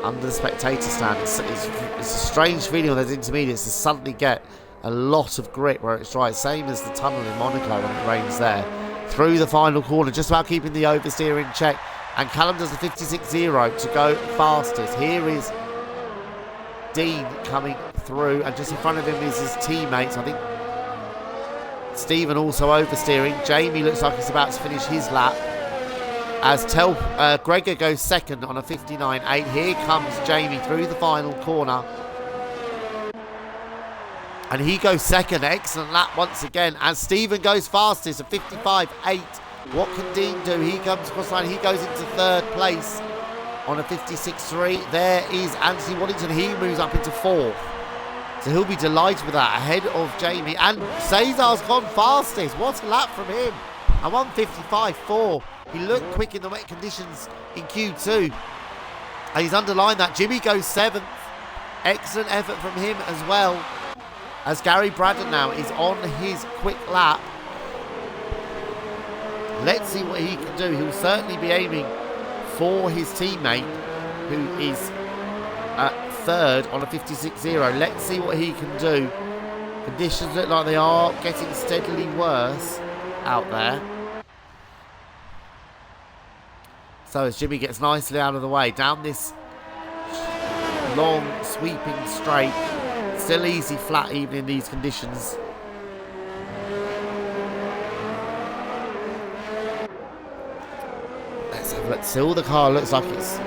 under the spectator stand. It's a strange feeling on those intermediates to suddenly get a lot of grip where it's dry. Same as the tunnel in Monaco when it rains there. Through the final corner, just about keeping the oversteer in check. And Callum does the 56.0 to go fastest. Here is Dean coming through, and just in front of him is his teammates. I think Stephen also oversteering. Jamie looks like he's about to finish his lap. As Gregor goes second on a 59.8. Here comes Jamie through the final corner. And he goes second. Excellent lap once again. And Stephen goes fastest at 55.8. What can Dean do? He comes across the line. He goes into third place on a 56.3. There is Anthony Waddington. He moves up into fourth. So he'll be delighted with that, ahead of Jamie. And Cesar's gone fastest. What a lap from him. A 155.4. He looked quick in the wet conditions in Q2. And he's underlined that. Jimmy goes seventh. Excellent effort from him as well. As Gary Braddon now is on his quick lap. Let's see what he can do. He'll certainly be aiming for his teammate, who is at third on a 56.0. Let's see what he can do. Conditions look like they are getting steadily worse out there. So as Jimmy gets nicely out of the way, down this long sweeping straight. Still easy flat even in these conditions. Let's have a look. Still the car looks like it's...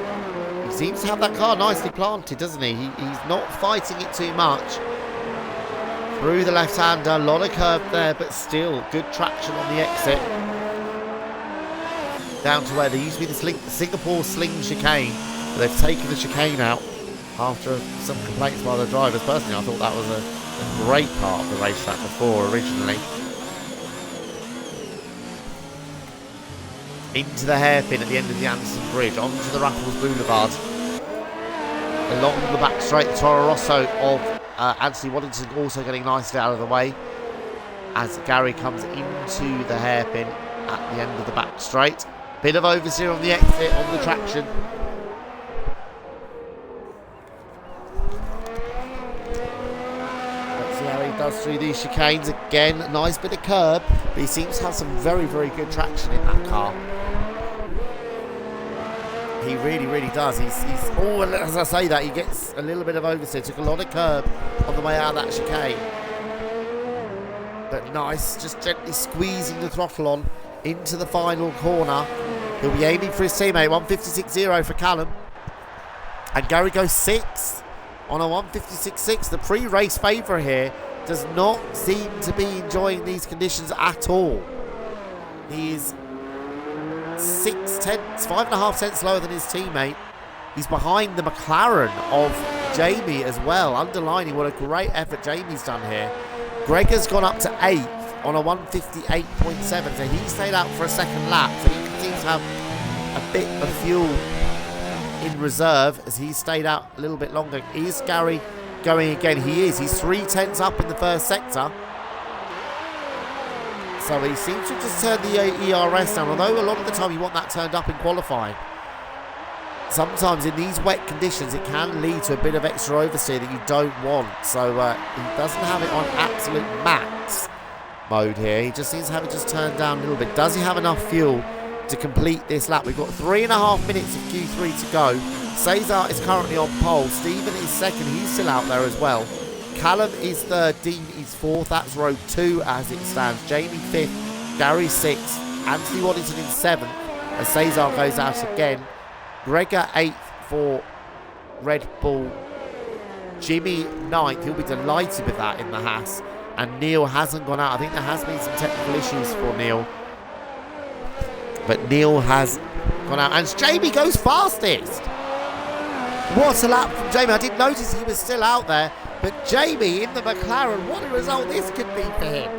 He seems to have that car nicely planted, doesn't he? He's not fighting it too much. Through the left-hander, a lot of curve there, but still good traction on the exit. Down to where there used to be the Singapore Sling chicane, but they've taken the chicane out after some complaints by the drivers. Personally, I thought that was a great part of the racetrack before originally. Into the hairpin at the end of the Anderson Bridge, onto the Raffles Boulevard. Along the back straight, the Toro Rosso of Anthony Waddington also getting nicely out of the way as Gary comes into the hairpin at the end of the back straight. Bit of oversteer on the exit on the traction. Let's see how he does through these chicanes again. Nice bit of curb, but he seems to have some very, very good traction in that car. He really, really does. He's oh, as I say that, he gets a little bit of oversteer. Took a lot of curb on the way out of that chicane. But nice, just gently squeezing the throttle on into the final corner. He'll be aiming for his teammate, 156.0 for Callum. And Gary goes sixth on a 156.6. The pre-race favourite here does not seem to be enjoying these conditions at all. He is 5.5 tenths lower than his teammate. He's behind the McLaren of Jamie as well, underlining what a great effort Jamie's done here. Gregor's gone up to 8th on a 158.7, so he stayed out for a second lap, so he seems to have a bit of fuel in reserve as he stayed out a little bit longer. Is Gary going again? He is. He's 3 tenths up in the first sector. So he seems to just turn the ERS down, although a lot of the time you want that turned up in qualifying. Sometimes in these wet conditions it can lead to a bit of extra oversteer that you don't want. So he doesn't have it on absolute max mode here. He just seems to have it just turned down a little bit. Does he have enough fuel to complete this lap? We've got 3.5 minutes of Q3 to go. Cesar is currently on pole. Stephen is second. He's still out there as well. Callum is third, Dean is fourth. That's row 2 as it stands. Jamie 5th, Gary 6th, Anthony Waddington in 7th as Cesar goes out again. Gregor 8th for Red Bull. Jimmy 9th. He'll be delighted with that in the Haas. And Neil hasn't gone out. I think there has been some technical issues for Neil. But Neil has gone out. And Jamie goes fastest. What a lap from Jamie. I didn't notice he was still out there. But Jamie in the McLaren, what a result this could be for him.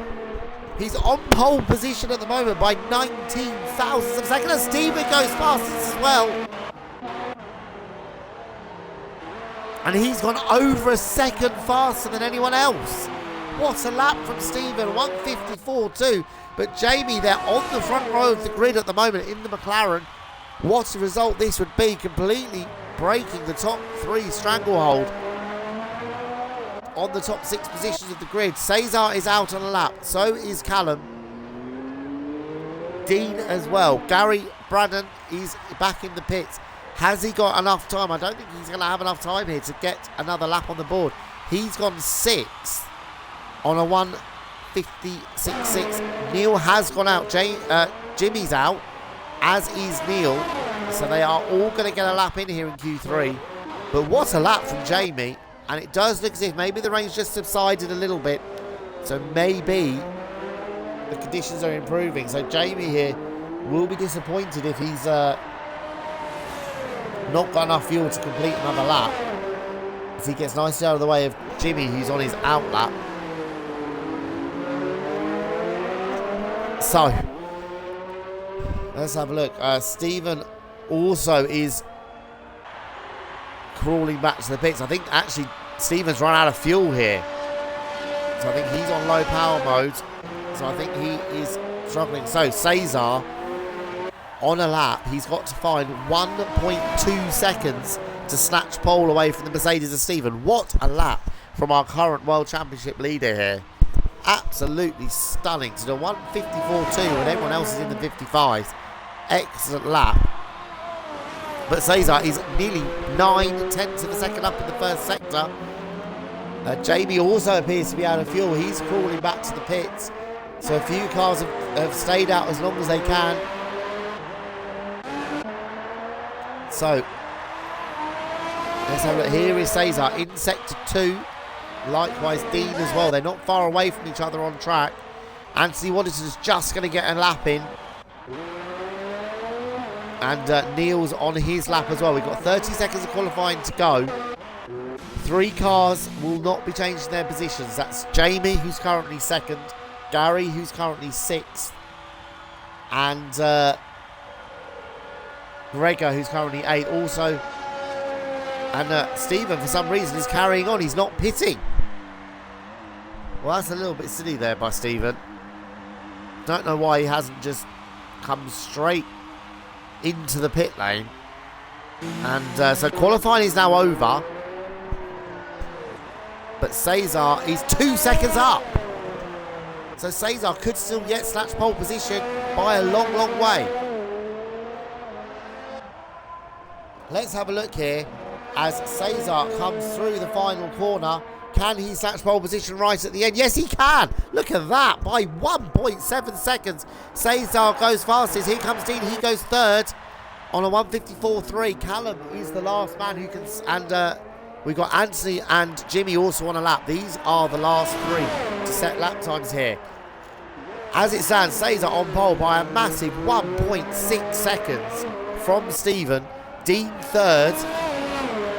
He's on pole position at the moment by 19 thousandths of a second. And Stephen goes fastest as well. And he's gone over a second faster than anyone else. What a lap from Stephen, 154.2. But Jamie there on the front row of the grid at the moment in the McLaren. What a result this would be, completely breaking the top 3 stranglehold on the top 6 positions of the grid. Cesar is out on a lap, so is Callum. Dean as well. Gary Braddon is back in the pits. Has he got enough time? I don't think he's going to have enough time here to get another lap on the board. He's gone 6th on a 156.6. Neil has gone out. Jimmy's out, as is Neil. So they are all going to get a lap in here in Q3. But what a lap from Jamie. And it does look as if maybe the rain's just subsided a little bit. So maybe the conditions are improving. So Jamie here will be disappointed if he's not got enough fuel to complete another lap. As he gets nicely out of the way of Jimmy, who's on his out lap. So, let's have a look. Stephen also is crawling back to the pits. I think actually Stephen's run out of fuel here. So I think he's on low power mode. So I think he is struggling. So Cesar, on a lap, he's got to find 1.2 seconds to snatch pole away from the Mercedes of Stephen. What a lap from our current World Championship leader here. Absolutely stunning to do 1:54.2 when everyone else is in the 55s. Excellent lap. But Cesar is nearly 9/10 of a second up in the first sector. Jamie also appears to be out of fuel. He's crawling back to the pits. So a few cars have stayed out as long as they can. So let's have a look. Here is Cesar in sector 2. Likewise Dean as well. They're not far away from each other on track. Anthony Waddington's just going to get a lap in. And Neil's on his lap as well. We've got 30 seconds of qualifying to go. 3 cars will not be changing their positions. That's Jamie, who's currently 2nd. Gary, who's currently 6th. And Gregor, who's currently 8th. Also, and Stephen, for some reason, is carrying on. He's not pitting. Well, that's a little bit silly there by Stephen. Don't know why he hasn't just come straight into the pit lane. And so qualifying is now over. But Cesar is 2 seconds up. So Cesar could still yet snatch pole position by a long, long way. Let's have a look here as Cesar comes through the final corner. Can he snatch pole position right at the end? Yes, he can. Look at that. By 1.7 seconds, Cesar goes fastest. Here comes Dean. He goes 3rd on a 1:54.3. Callum is the last man who can... And we've got Anthony and Jimmy also on a lap. These are the last 3 to set lap times here. As it stands, Cesar on pole by a massive 1.6 seconds from Stephen. Dean 3rd.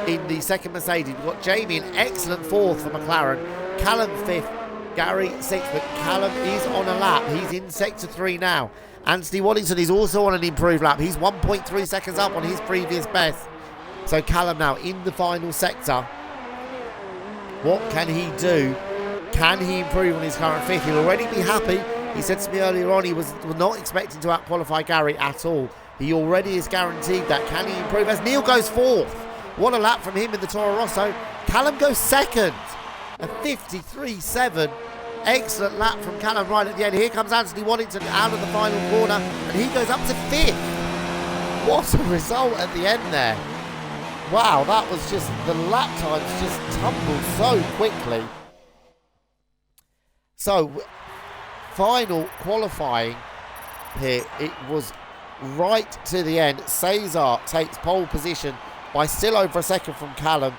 In the 2nd Mercedes, we've got Jamie in excellent 4th for McLaren. Callum 5th, Gary 6th, but Callum is on a lap. He's in sector 3 now. Anthony Waddington is also on an improved lap. He's 1.3 seconds up on his previous best. So Callum now in the final sector. What can he do? Can he improve on his current 5th? He'll already be happy. He said to me earlier on he was not expecting to out-qualify Gary at all. He already is guaranteed that. Can he improve? As Neil goes 4th. What a lap from him in the Toro Rosso. Callum goes 2nd. A 53.7. Excellent lap from Callum right at the end. Here comes Anthony Waddington out of the final corner. And he goes up to 5th. What a result at the end there. Wow, that was just... The lap times just tumbled so quickly. So, final qualifying here. It was right to the end. Cesar takes pole position by still over a second from Callum.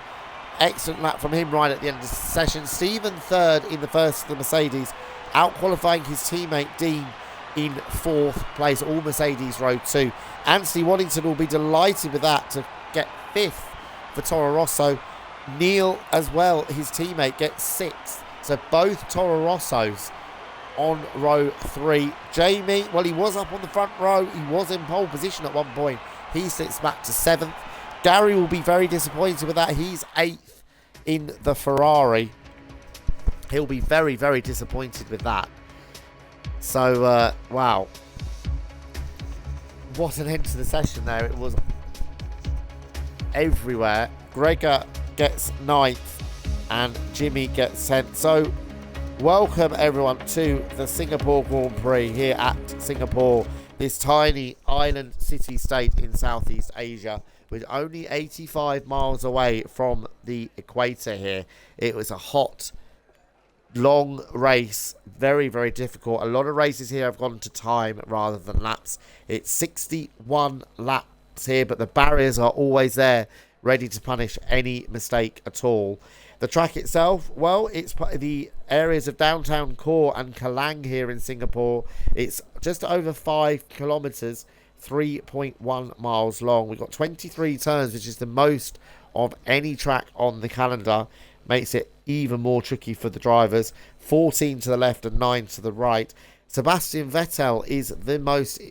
Excellent lap from him right at the end of the session. Stephen 3rd in the first of the Mercedes, out-qualifying his teammate Dean in 4th place, all Mercedes Road 2. Anthony Waddington will be delighted with that to get 5th for Toro Rosso. Neil as well, his teammate, gets 6th. So both Toro Rossos on row 3. Jamie, well, he was up on the front row. He was in pole position at one point. He sits back to 7th. Gary will be very disappointed with that. He's 8th in the Ferrari. He'll be very, very disappointed with that. So, wow. What an end to the session there. It was everywhere. Gregor gets 9th and Jimmy gets 10th. So, welcome everyone to the Singapore Grand Prix here at Singapore, this tiny island city-state in Southeast Asia. With only 85 miles away from the equator here. It was a hot, long race. Very, very difficult. A lot of races here have gone to time rather than laps. It's 61 laps here, but the barriers are always there, ready to punish any mistake at all. The track itself, well, it's part of the areas of downtown core and Kalang here in Singapore. It's just over 5 kilometres, 3.1 miles long. We've got 23 turns, which is the most of any track on the calendar. Makes it even more tricky for the drivers. 14 to the left and 9 to the right. Sebastian Vettel is the most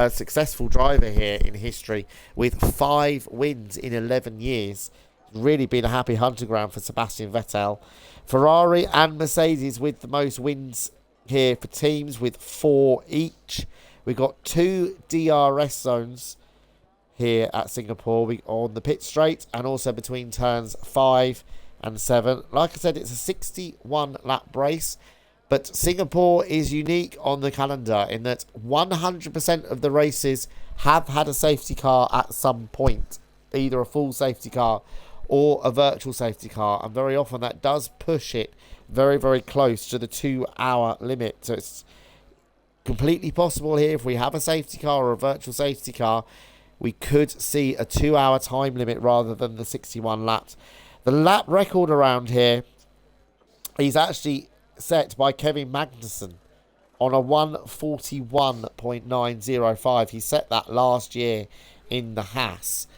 successful driver here in history with 5 wins in 11 years. Really been a happy hunting ground for Sebastian Vettel. Ferrari and Mercedes with the most wins here for teams with 4 each. We've got 2 DRS zones here at Singapore on the pit straight and also between turns 5 and 7. Like I said, it's a 61 lap race. But Singapore is unique on the calendar in that 100% of the races have had a safety car at some point. Either a full safety car or a virtual safety car. And very often that does push it very, very close to the 2-hour limit. So it's completely possible here. If we have a safety car or a virtual safety car, we could see a 2-hour time limit rather than the 61 laps. The lap record around here is actually set by Kevin Magnussen on a 1:41.905. He set that last year in the Haas.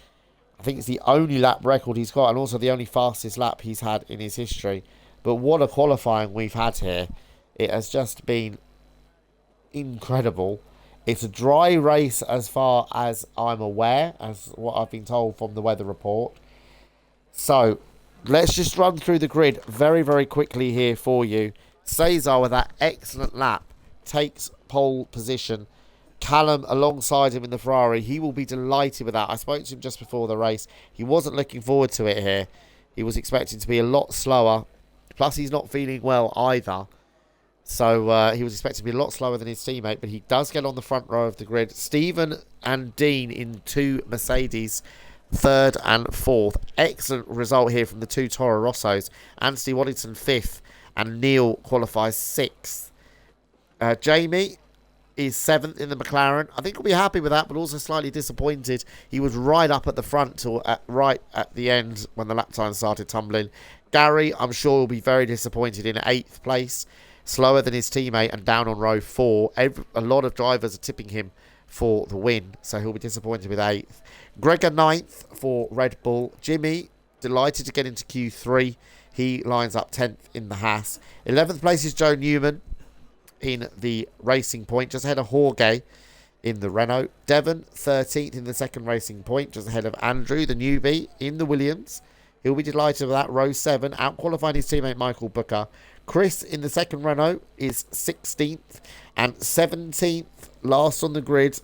I think it's the only lap record he's got and also the only fastest lap he's had in his history. But what a qualifying we've had here. It has just been incredible. It's a dry race as far as I'm aware, as what I've been told from the weather report. So let's just run through the grid very, very quickly here for you. Cesar, with that excellent lap, takes pole position. Callum alongside him in the Ferrari. He will be delighted with that. I spoke to him just before the race. He wasn't looking forward to it here. He was expecting to be a lot slower. Plus, he's not feeling well either. So he was expected to be a lot slower than his teammate. But he does get on the front row of the grid. Stephen and Dean in 2 Mercedes. 3rd and 4th. Excellent result here from the 2 Toro Rossos. Anthony Waddington 5th. And Neil qualifies 6th. Jamie is 7th in the McLaren. I think we'll be happy with that, but also slightly disappointed. He was right up at the front till right at the end when the lap time started tumbling. Gary, I'm sure, will be very disappointed in 8th place. Slower than his teammate and down on row 4. A lot of drivers are tipping him for the win, so he'll be disappointed with 8th. Gregor 9th for Red Bull. Jimmy, delighted to get into Q3. He lines up 10th in the Haas. 11th place is Joe Newman in the Racing Point, just ahead of Jorge in the Renault. Devon, 13th in the second Racing Point, just ahead of Andrew, the newbie, in the Williams. He'll be delighted with that. Row 7, out-qualifying his teammate Michael Booker. Chris in the second Renault is 16th and 17th, last on the grid,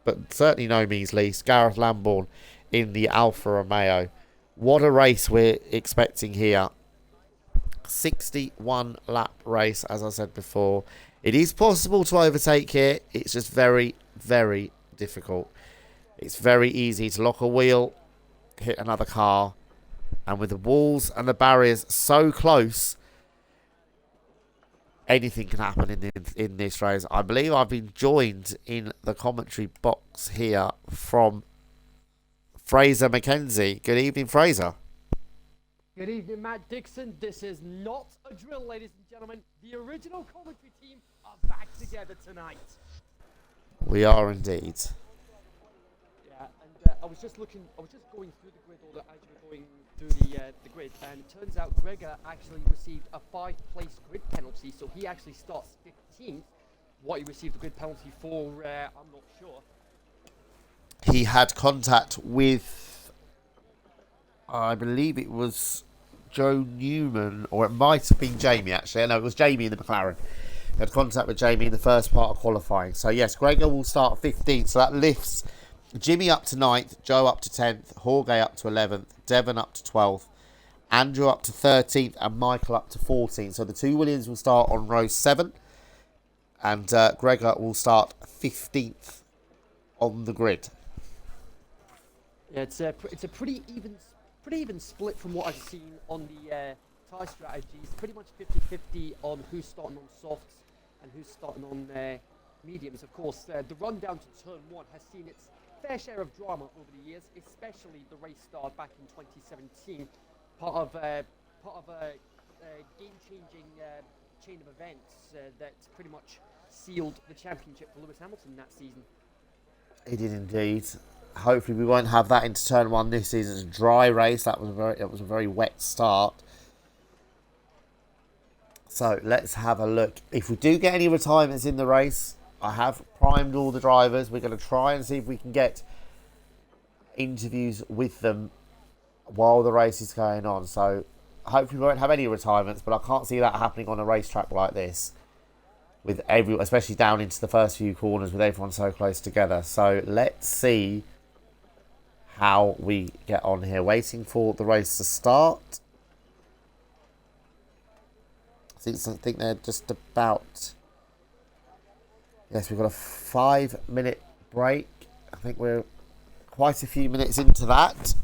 but certainly no means least, Gareth Lambourne in the Alfa Romeo. What a race we're expecting here. 61 lap race, as I said before. It is possible to overtake here. It's just very, very difficult. It's very easy to lock a wheel, hit another car, and with the walls and the barriers so close, anything can happen in this race. I believe I've been joined in the commentary box here from Fraser McKenzie. Good evening, Fraser.
Good evening, Matt Dixon. This is not a drill, ladies and gentlemen. The original commentary team are back together tonight.
We are indeed.
Yeah, and I was just going through the grid order as you were going through the grid, and it turns out Gregor actually received a 5-place grid penalty, so he actually starts 15th. What he received the grid penalty for, I'm not sure.
He had contact with, I believe it was Joe Newman, or it might have been Jamie actually. No, it was Jamie in the McLaren. He had contact with Jamie in the first part of qualifying. So yes, Gregor will start 15th. So that lifts Jimmy up to 9th, Joe up to 10th, Jorge up to 11th, Devon up to 12th, Andrew up to 13th, and Michael up to 14th. So the 2 Williams will start on row 7, and Gregor will start 15th on the grid.
Yeah, it's a pretty even split from what I've seen on the tyre strategies. Pretty much 50-50 on who's starting on softs and who's starting on mediums. Of course, the run down to turn 1 has seen its fair share of drama over the years, especially the race start back in 2017 part of a game-changing chain of events that pretty much sealed the championship for Lewis Hamilton that season.
It did indeed. Hopefully we won't have that into turn one this season. It's a dry race. It was a very wet start. So let's have a look. If we do get any retirements in the race, I have primed all the drivers. We're going to try and see if we can get interviews with them while the race is going on. So hopefully we won't have any retirements, but I can't see that happening on a racetrack like this, with especially down into the first few corners with everyone so close together. So let's see how we get on here. Waiting for the race to start. I think they're just about... Yes, we've got a 5-minute break. I think we're quite a few minutes into that.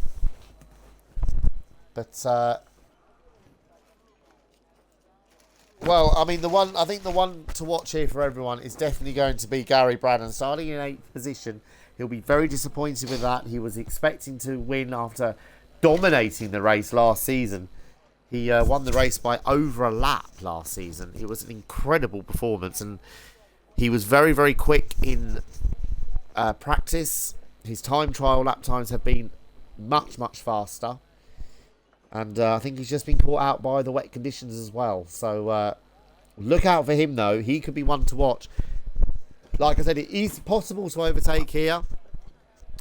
But, well, I mean, I think the one to watch here for everyone is definitely going to be Gary Braden. Starting in 8th position, he'll be very disappointed with that. He was expecting to win after dominating the race last season. He won the race by over a lap last season. It was an incredible performance, and he was very, very quick in practice. His time trial lap times have been much, much faster. And I think he's just been caught out by the wet conditions as well. So look out for him, though. He could be one to watch. Like I said, it is possible to overtake here,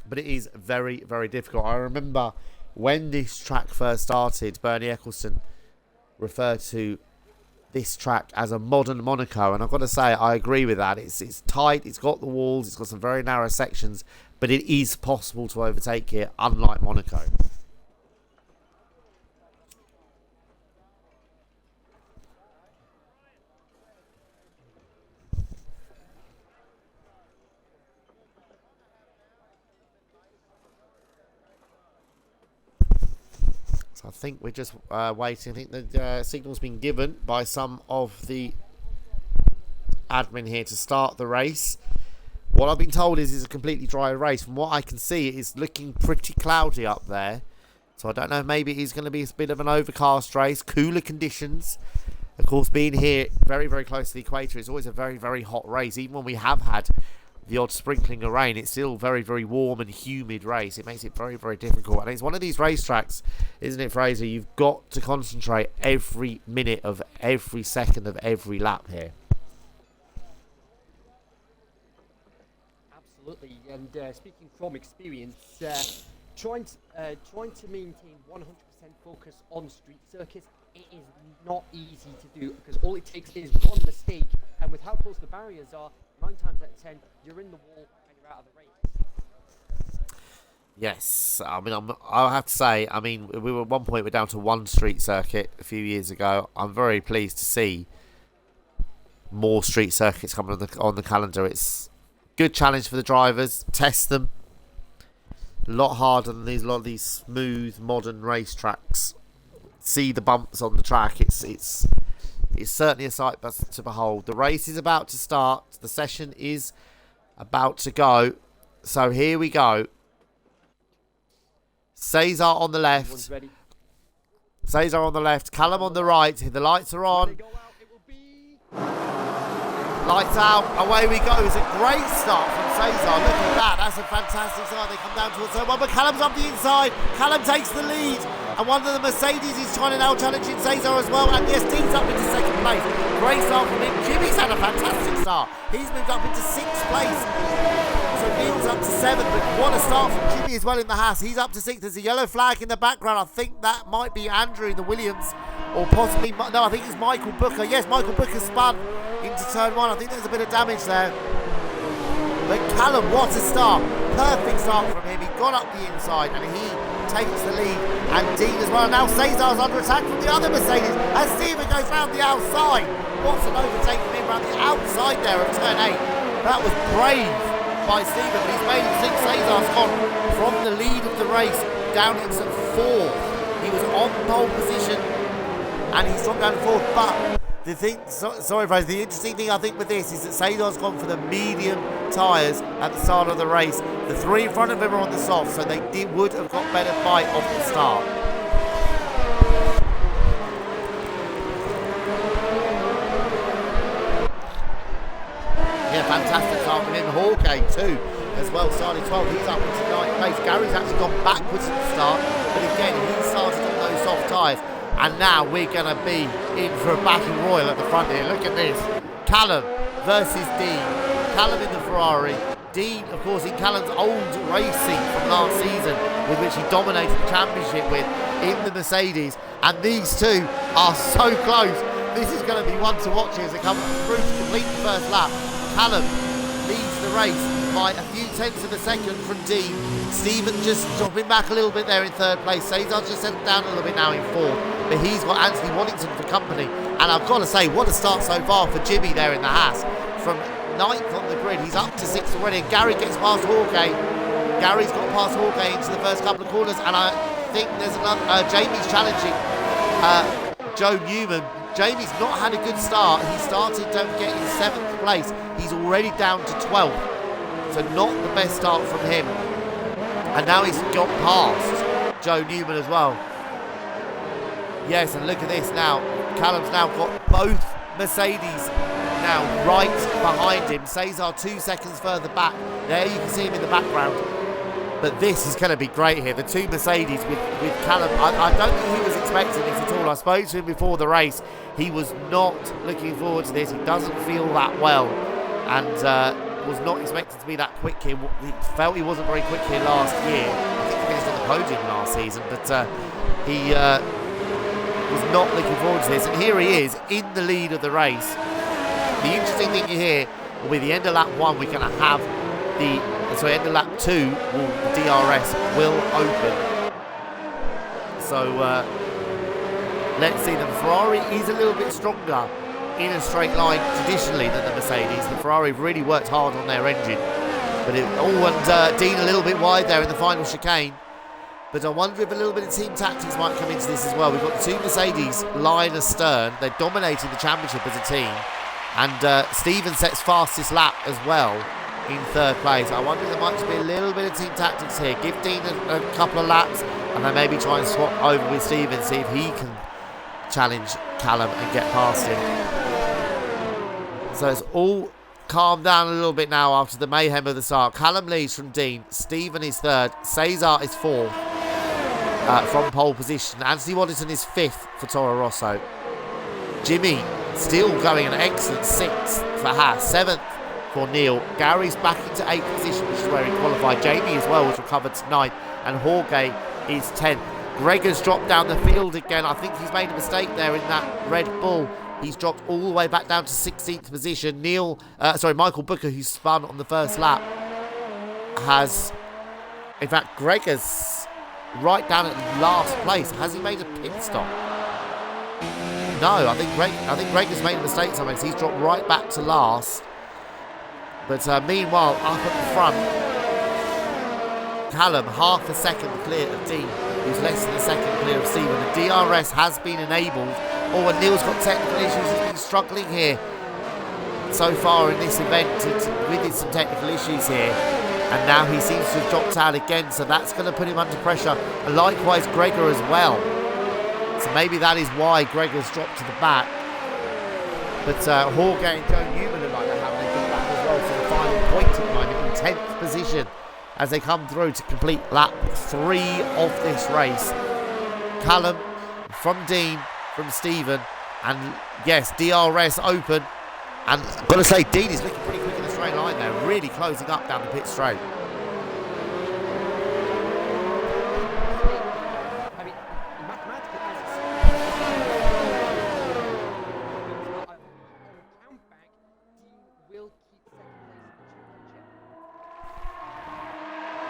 but it is very, very difficult. I remember when this track first started, Bernie Eccleston referred to this track as a modern Monaco, and I've got to say I agree with that. It's tight, it's got the walls, it's got some very narrow sections, but it is possible to overtake here, unlike Monaco. I think we're just waiting. I think the signal's been given by some of the admin here to start the race. What I've been told is it's a completely dry race. From what I can see, it's looking pretty cloudy up there. So I don't know, maybe it's going to be a bit of an overcast race. Cooler conditions. Of course, being here very, very close to the equator is always a very, very hot race. Even when we have had the odd sprinkling of rain, it's still very, very warm and humid race. It makes it very, very difficult. And it's one of these racetracks, isn't it, Fraser? You've got to concentrate every minute of every second of every lap here.
Absolutely. And speaking from experience, trying to maintain 100% focus on street circuits, it is not easy to do, because all it takes is one mistake, and with how close the barriers are, 9 times out of 10, you're in the wall and you're out of the race.
Yes, I mean, I'll have to say, I mean, we were at one point, we're down to one street circuit a few years ago. I'm very pleased to see more street circuits coming on the calendar. It's a good challenge for the drivers. Test them. A lot harder than a lot of these smooth, modern racetracks. See the bumps on the track. It's certainly a sight to behold. The race is about to start. The session is about to go. So here we go. Cesar on the left. Cesar on the left. Callum on the right. The lights are on. Lights out. Away we go. It's a great start from Cesar. Look at that. That's a fantastic start. They come down towards turn one, but Callum's up the inside. Callum takes the lead. And one of the Mercedes is trying to now challenge Cesar as well. And yes, Dean's up into second place. Great start from him. Jimmy's had a fantastic start. He's moved up into 6th place. So Neil's up to 7th. But what a start from Jimmy as well in the Haas. He's up to 6th. There's a yellow flag in the background. I think that might be Andrew in the Williams. Or possibly, no, I think it's Michael Booker. Yes, Michael Booker spun into turn one. I think there's a bit of damage there. But Callum, what a start. Perfect start from him. He got up the inside and he takes the lead. And Dean as well. Now Cesar's under attack from the other Mercedes. And Stephen goes round the outside. What's an overtake from him round the outside there of turn 8. That was brave by Stephen, but he's made it since Cesar's gone from the lead of the race down into 4th. He was on pole position and he's dropped down to 4th. But the thing, sorry, Fraser, the interesting thing I think with this is that Cesar's gone for the medium tyres at the start of the race. The 3 in front of him are on the soft, so they would have got better bite off the start. fantastic start from him. Jorge too, as well, starting 12. He's up into 9th place. Gary's actually gone backwards at the start, but again, he started on those soft tyres. And now we're going to be in for a battle royal at the front here. Look at this. Callum versus Dean. Callum in the Ferrari. Dean, of course, in Callum's old racing from last season, with which he dominated the championship with, in the Mercedes. And these two are so close. This is going to be one to watch as they come through to complete the first lap. Callum leads the race by a few tenths of a second from Dean. Stephen just dropping back a little bit there in 3rd place. Cesar just settled down a little bit now in 4th. But he's got Anthony Waddington for company. And I've got to say, what a start so far for Jimmy there in the Haas. From 9th on the grid, he's up to 6th already. And Gary gets past Jorge. Gary's got past Jorge into the first couple of corners. And I think there's another, Jamie's challenging Joe Newman. Jamie's not had a good start. He started, don't forget, in 7th place. He's already down to 12th. So not the best start from him. And now he's got past Joe Newman as well. Yes, and look at this now. Callum's now got both Mercedes now right behind him. Cesar 2 seconds further back. There you can see him in the background. But this is going to be great here. The 2 Mercedes with Callum. I don't think he was expecting this at all. I spoke to him before the race. He was not looking forward to this. He doesn't feel that well. And was not expected to be that quick here. He felt he wasn't very quick here last year. I think he finished on the podium last season. But he was not looking forward to this. And here he is in the lead of the race. The interesting thing here will be the end of lap 1. We're going to have end of lap 2, the DRS will open. So let's see. The Ferrari is a little bit stronger in a straight line traditionally than the Mercedes. The Ferrari really worked hard on their engine. But and Dean a little bit wide there in the final chicane. But I wonder if a little bit of team tactics might come into this as well. We've got the 2 Mercedes lying astern. They're dominating the championship as a team. And Stephen sets fastest lap as well in 3rd place. I wonder if there might just be a little bit of team tactics here. Give Dean a couple of laps and then maybe try and swap over with Stephen, see if he can challenge Callum and get past him. So it's all calmed down a little bit now after the mayhem of the start. Callum leads from Dean. Stephen is 3rd. Cesar is 4th from pole position. Anthony Waddington is 5th for Toro Rosso. Jimmy still going an excellent 6th for Haas. 7th for Neil. Gary's back into 8th position, which is where he qualified. Jamie as well was recovered to 9th. And Jorge is 10th. Gregor's dropped down the field again. I think he's made a mistake there in that Red Bull. He's dropped all the way back down to 16th position. Michael Booker, who spun on the first lap, has... In fact, Gregor's right down at last place. Has he made a pit stop? No, I think Gregor's made a mistake somewhere. He's dropped right back to last. But meanwhile, up at the front, Callum, half a second clear of Dean, who's less than a second clear of Stephen. The DRS has been enabled. Oh, and Neil's got technical issues. He's been struggling here so far in this event with some technical issues here. And now he seems to have dropped out again, so that's going to put him under pressure. And likewise, Gregor as well. So maybe that is why Gregor's dropped to the back. But Jorge and Joe Newman look like they're having a good lap as well for the final point at the moment in 10th position as they come through to complete lap 3 of this race. Callum from Dean, from Stephen, and yes, DRS open. And I've got to say, Dean is looking pretty quick in the straight line there, really closing up down the pit straight.
I mean, mathematically, countback, Dean will keep second place in the championship.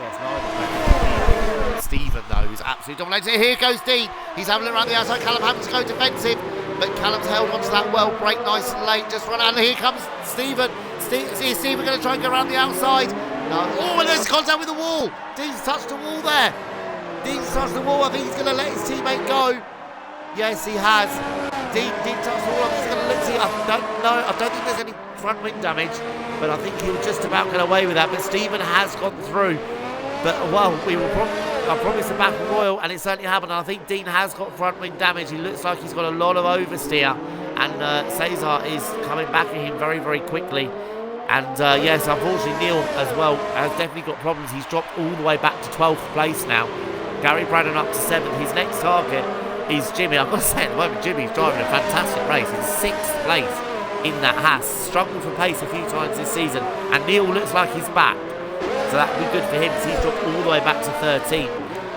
Yes, neither. Stephen, though, is absolutely dominating. Here goes Dean. He's having it around the outside. Callum having to go defensive. But Callum's held onto that well break nice and late. Just run out. And here comes Stephen. Is Stephen going to try and go around the outside? No. Oh, and there's contact with the wall. Dean's touched the wall there. Dean's touched the wall. I think he's going to let his teammate go. Yes, he has. Dean did touch the wall. I'm just going to look. See, I don't know. I don't think there's any front wing damage. But I think he'll just about get away with that. But Stephen has gone through. But, well, I promised a battle royal, and it certainly happened. And I think Dean has got front wing damage. He looks like he's got a lot of oversteer, and Cesar is coming back at him very, very quickly. And yes, unfortunately Neil as well has definitely got problems. He's dropped all the way back to 12th place now. Gary Braddon up to 7th. His next target is Jimmy. I've got to say at the moment Jimmy's driving a fantastic race. He's 6th place in that Haas. Struggled for pace a few times this season. And Neil looks like he's back. So that would be good for him because he's dropped all the way back to 13th.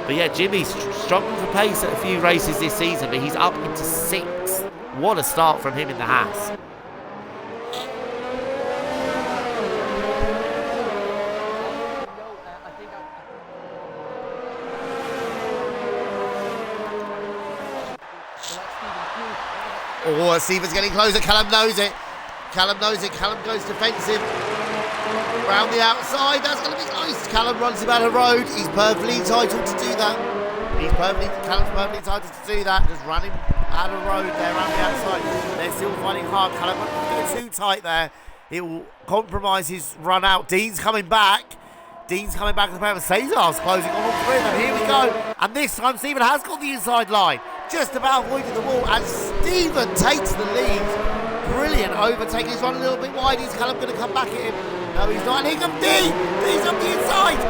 But yeah, Jimmy's struggled for pace at a few races this season, but he's up into 6th. What a start from him in the Haas. Oh, Stephen's getting closer. Callum knows it. Callum knows it. Callum goes defensive. Round the outside. That's going to be close. Callum runs him out of road. He's perfectly entitled to do that. Callum's perfectly entitled to do that. Just run him out of road there around the outside. They're still fighting hard. Callum won't get too tight there. It will compromise his run out. Dean's coming back. Dean's coming back to the paper. Cesar's closing on all three of them. Here we go. And this time Stephen has got the inside line. Just about avoided the wall. And Stephen takes the lead. Brilliant overtake. He's run a little bit wide. Is Callum going to come back at him? No, he's not. And here comes Dean. Dean's up the inside.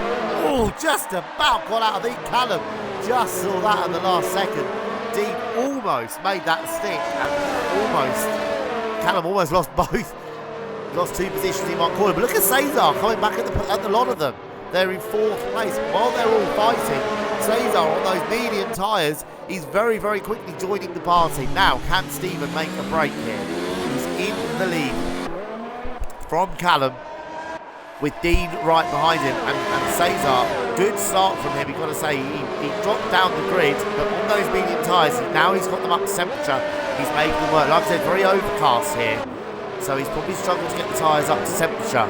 Oh, just about got out of the Callum. Just saw that at the last second. Dean almost made that stick. And Callum almost lost both. Lost 2 positions in one corner. But look at Cesar coming back at the lot of them. They're in 4th place. While they're all fighting, Cesar on those medium tyres, he's very, very quickly joining the party. Now, can Stephen make a break here? He's in the lead from Callum with Dean right behind him. And Cesar, good start from him, you've got to say. He dropped down the grid, but on those medium tyres, now he's got them up to temperature. He's making them work. Like I said, very overcast here. So he's probably struggled to get the tyres up to temperature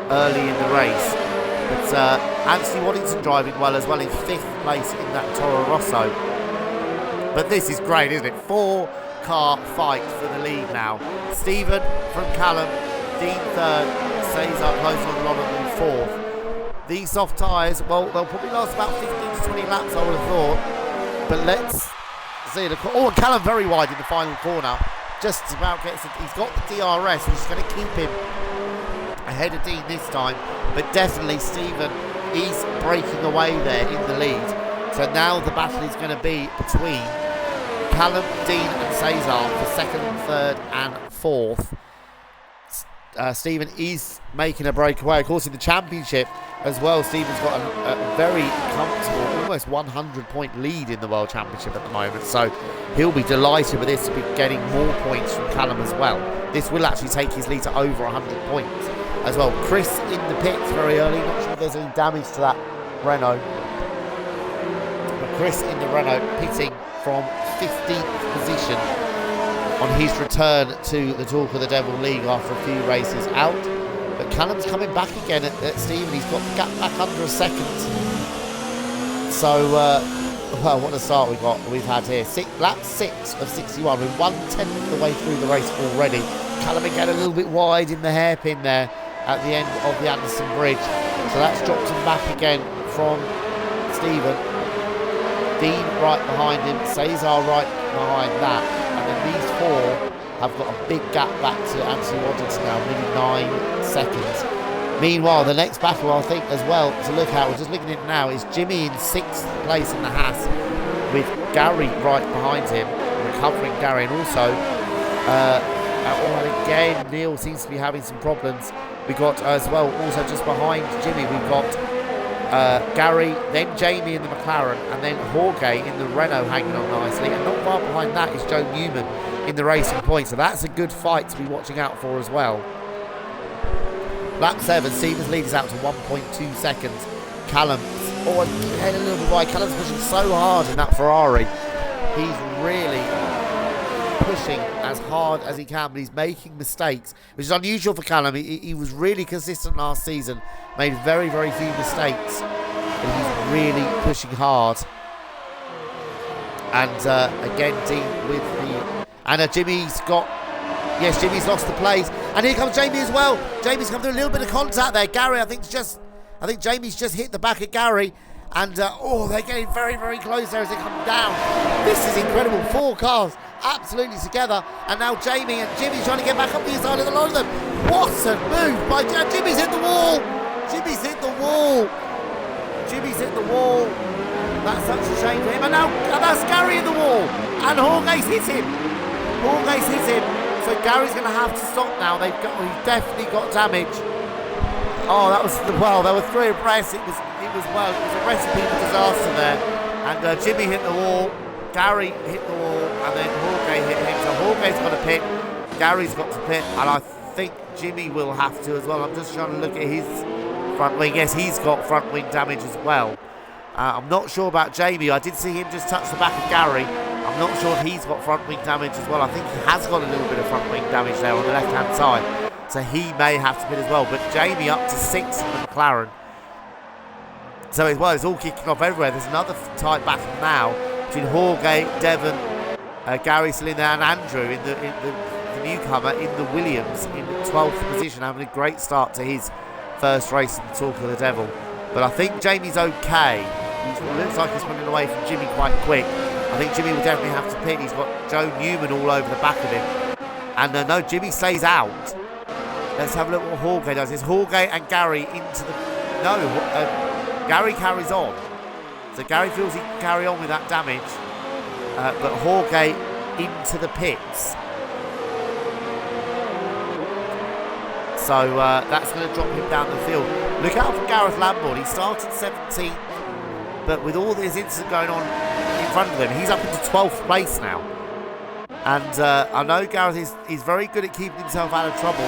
early in the race. But Anthony Waddington driving well as well in 5th place in that Toro Rosso. But this is great, isn't it? 4-car fight for the lead now. Stephen from Callum, Dean 3rd, Cesar close on the lot of them 4th. These soft tyres, well, they'll probably last about 15 to 20 laps, I would have thought. But let's see. And Callum very wide in the final corner. Just about gets it. He's got the DRS, which is going to keep him ahead of Dean this time. But definitely Stephen is breaking away there in the lead. So now the battle is going to be between Callum, Dean and Cesar for 2nd, 3rd and 4th. Stephen is making a breakaway. Of course, in the championship as well, Stephen's got a very comfortable, almost 100-point lead in the World Championship at the moment. So he'll be delighted with this to be getting more points from Callum as well. This will actually take his lead to over 100 points as well. Chris in the pits very early. Not sure if there's any damage to that Renault. But Chris in the Renault pitting from 15th position on his return to the Talk of the Devil League after a few races out. But Callum's coming back again at Stephen. He's got the gap back under a second. So, well, what a start we've had here. Lap 6 of 61. We're 1/10 of the way through the race already. Callum again a little bit wide in the hairpin there at the end of the Anderson Bridge. So that's dropped him back again from Stephen. Dean right behind him. Cesar right behind that. And then these 4 have got a big gap back to Anthony Waddington now, nearly 9 seconds. Meanwhile, the next battle, I think, as well, to look at, we're just looking at it now, is Jimmy in 6th place in the Haas, with Gary right behind him, recovering Gary, and also, and again, Neil seems to be having some problems. We got, as well, also just behind Jimmy, we've got Gary, then Jamie in the McLaren, and then Jorge in the Renault hanging on nicely, and not far behind that is Joe Newman in the Racing Point, so that's a good fight to be watching out for as well. Lap 7, Stephen's lead is out to 1.2 seconds. Callum, head a little bit wide. Callum's pushing so hard in that Ferrari. He's really pushing as hard as he can, but he's making mistakes, which is unusual for Callum. He was really consistent last season, made very, very few mistakes, but he's really pushing hard. And again, Dean with the... And Jimmy's got... Yes, Jimmy's lost the place. And here comes Jamie as well. Jamie's come through a little bit of contact there. Gary, I think Jamie's just hit the back of Gary. And, they're getting very, very close there as they come down. This is incredible. 4 cars absolutely together. And now Jamie and Jimmy's trying to get back up the inside of the lot of them. What a move by Jimmy's hit the wall. Jimmy's hit the wall. Jimmy's hit the wall. That's such a shame for him. And now that's Gary in the wall. And Jorge's hit him. Jorge's hit him. So Gary's going to have to stop now. He's definitely got damage. Oh, that was, well, there were 3 abreast. It was a recipe for disaster there. And Jimmy hit the wall. Gary hit the wall. And then Jorge hit him. So Jorge's got to pit. Gary's got to pit. And I think Jimmy will have to as well. I'm just trying to look at his front wing. Yes, he's got front wing damage as well. I'm not sure about Jamie. I did see him just touch the back of Gary. I'm not sure if he's got front wing damage as well. I think he has got a little bit of front wing damage there on the left-hand side. So he may have to pit as well. But Jamie up to 6 in the McLaren. So it's all kicking off everywhere. There's another tight battle now between Jorge, Devon, Gary still in there, and Andrew in the newcomer in the Williams in 12th position, having a great start to his first race in the Talk of the Devil. But I think Jamie's okay. He looks like he's running away from Jimmy quite quick. I think Jimmy will definitely have to pit. He's got Joe Newman all over the back of him. And no, Jimmy stays out. Let's have a look what Jorge does. It's Jorge and Gary into the... No, Gary carries on. So Gary feels he can carry on with that damage. But Jorge into the pits. So that's going to drop him down the field. Look out for Gareth Lambourne. He started 17th. But with all this incident going on in front of him, he's up into 12th place now. And I know Gareth is very good at keeping himself out of trouble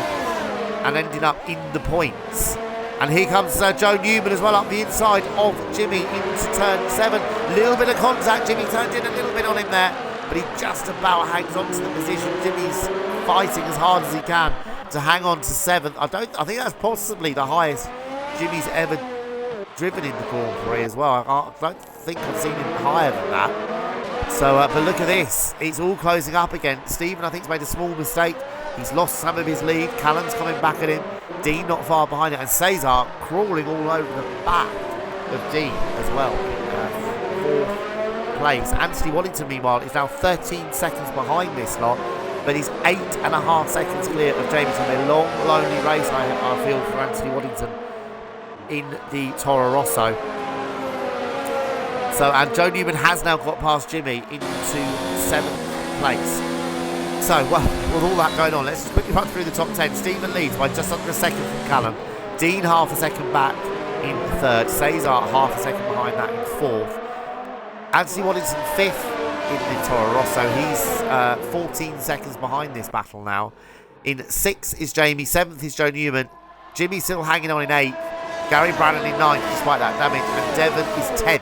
and ending up in the points. And here comes Joe Newman as well up the inside of Jimmy into turn 7. Little bit of contact. Jimmy turned in a little bit on him there, but he just about hangs on to the position. Jimmy's fighting as hard as he can to hang on to 7th. I think that's possibly the highest Jimmy's ever driven in the Grand Prix as well. I don't think I've seen him higher than that. So, but look at this. It's all closing up again. Stephen, I think, has made a small mistake. He's lost some of his lead. Callum's coming back at him. Dean not far behind it. And Cesar crawling all over the back of Dean as well. 4th place. Anthony Wallington, meanwhile, is now 13 seconds behind this lot. But he's 8.5 seconds clear of Jameson. A long, lonely race, I feel, for Anthony Waddington in the Toro Rosso. So, and Joe Newman has now got past Jimmy into 7th place. So, well, with all that going on, let's just quickly run through the top 10. Stephen leads by just under a second from Callum. Dean half a second back in 3rd. Cesar half a second behind that in 4th. Anthony Waddington 5th in the Toro Rosso. He's 14 seconds behind this battle now. In 6th is Jamie. 7th is Joe Newman. Jimmy still hanging on in 8th. Gary Brannan in 9th despite that damage. And Devon is 10th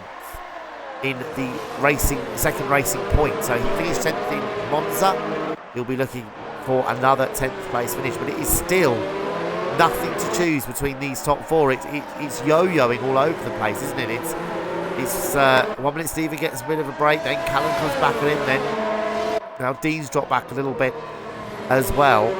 in the second racing point. So he finished 10th in Monza. He'll be looking for another 10th place finish. But it is still nothing to choose between these top 4. It's yo-yoing all over the place, isn't it? It's 1 minute Stephen gets a bit of a break, then Callum comes back at him, then now Dean's dropped back a little bit as well.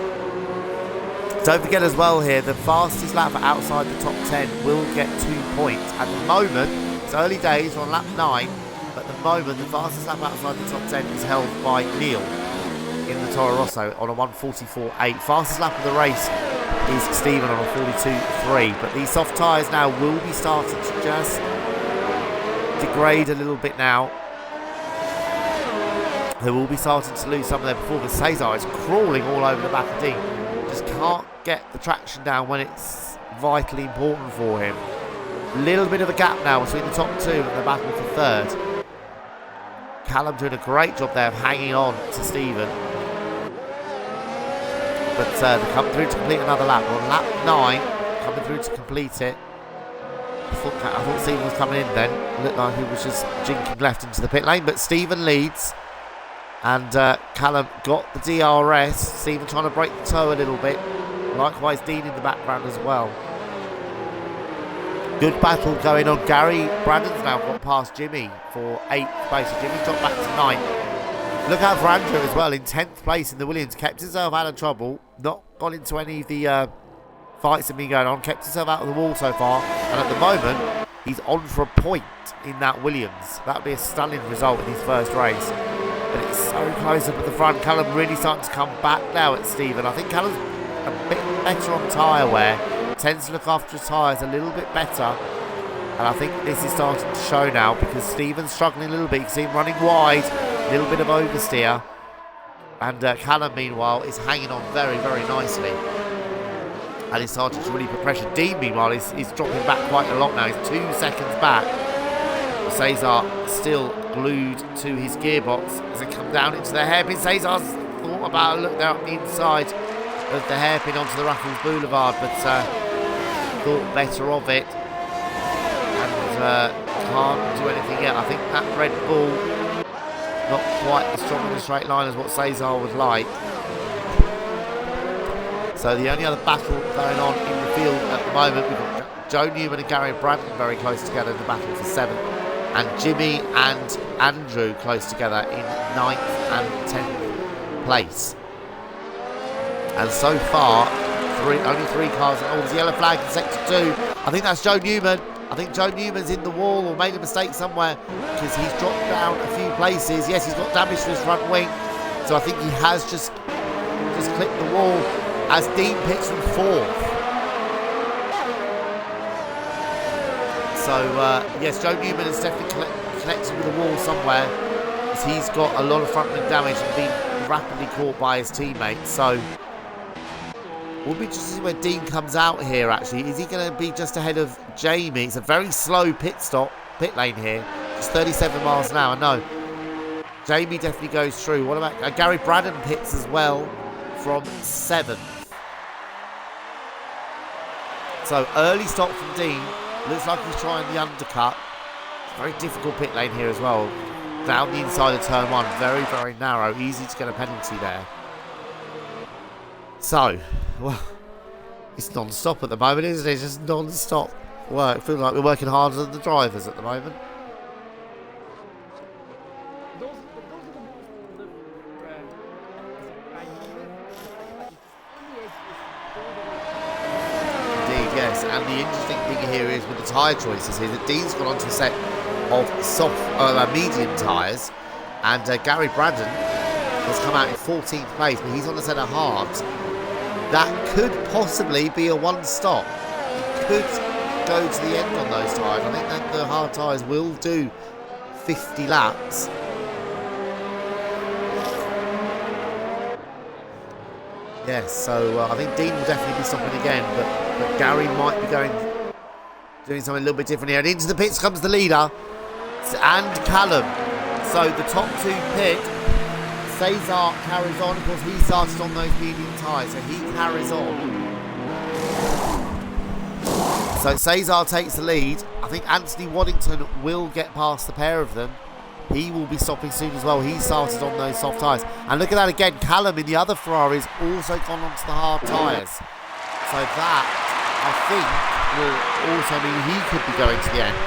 Don't forget as well here, the fastest lap outside the top 10 will get 2 points. At the moment, it's early days, we're on lap 9, but at the moment the fastest lap outside the top 10 is held by Neil in the Toro Rosso on a 1:44.8. Fastest lap of the race is Stephen on a 42.3, but these soft tyres now will be starting to just degrade a little bit now. They will be starting to lose some of their performance. Cesar is crawling all over the back of Dean. Just can't get the traction down when it's vitally important for him. Little bit of a gap now between the top 2 and the battle for 3rd. Callum doing a great job there of hanging on to Stephen. But they come through to complete another lap. On lap 9, coming through to complete it. I thought Stephen was coming in then. It looked like he was just jinking left into the pit lane. But Stephen leads. And Callum got the DRS. Stephen trying to break the toe a little bit. Likewise, Dean in the background as well. Good battle going on. Gary Brandon's now got past Jimmy for 8th place. So Jimmy's dropped back to 9th. Look out for Andrew as well in 10th place in the Williams. Kept himself out of trouble. Not gone into any of the fights that have been going on. Kept himself out of the wall so far. And at the moment, he's on for a point in that Williams. That would be a stunning result in his first race. But it's so close up at the front. Callum really starting to come back now at Stephen. I think Callum's a bit better on tyre wear. Tends to look after his tyres a little bit better. And I think this is starting to show now because Stephen's struggling a little bit. You can see him running wide. A little bit of oversteer. And Callum, meanwhile, is hanging on very, very nicely. And he's starting to really put pressure. Dean, meanwhile, is dropping back quite a lot now. He's 2 seconds back. Cesar still glued to his gearbox as it comes down into the hairpin. Cesar's thought about a look there up the inside of the hairpin onto the Raffles Boulevard, but thought better of it and can't do anything yet. I think that Red Bull not quite as strong in a straight line as what Cesar would like. So the only other battle going on in the field at the moment, we've got Joe Newman and Gary Bradton very close together in the battle for 7th, and Jimmy and Andrew close together in 9th and 10th place. And so far, only 3 cars. Oh, there's a yellow flag in sector 2. I think that's Joe Newman. I think Joe Newman's in the wall or made a mistake somewhere because he's dropped down a few places. Yes, he's got damage to his front wing. So I think he has just clipped the wall as Dean pits from 4th. So, yes, Joe Newman is definitely connected with the wall somewhere as he's got a lot of front wing damage and been rapidly caught by his teammates. So, we'll be interested to see where Dean comes out here, actually. Is he going to be just ahead of Jamie? It's a very slow pit lane here. Just 37 miles an hour. No. Jamie definitely goes through. What about Gary Bradden pits as well from 7th. So, early stop from Dean. Looks like he's trying the undercut. It's a very difficult pit lane here as well. Down the inside of turn 1. Very, very narrow. Easy to get a penalty there. So, well, it's non-stop at the moment, isn't it? It's just non-stop work. Feels like we're working harder than the drivers at the moment. Indeed, yes. And the interesting thing here is with the tyre choices here that Dean's gone onto a set of medium tyres, and Gary Bradden has come out in 14th place, but he's on a set of hards. That could possibly be a one-stop. It could go to the end on those tyres. I think that the hard tyres will do 50 laps. Yes, so I think Dean will definitely be stopping again, but Gary might be doing something a little bit different here. And into the pits comes the leader and Callum. So the top 2 pit. Cesar carries on. Of course, he started on those medium tyres, so he carries on. So Cesar takes the lead. I think Anthony Waddington will get past the pair of them. He will be stopping soon as well. He started on those soft tyres. And look at that again. Callum in the other Ferraris also gone onto the hard tyres. So that, I think, will also mean he could be going to the end.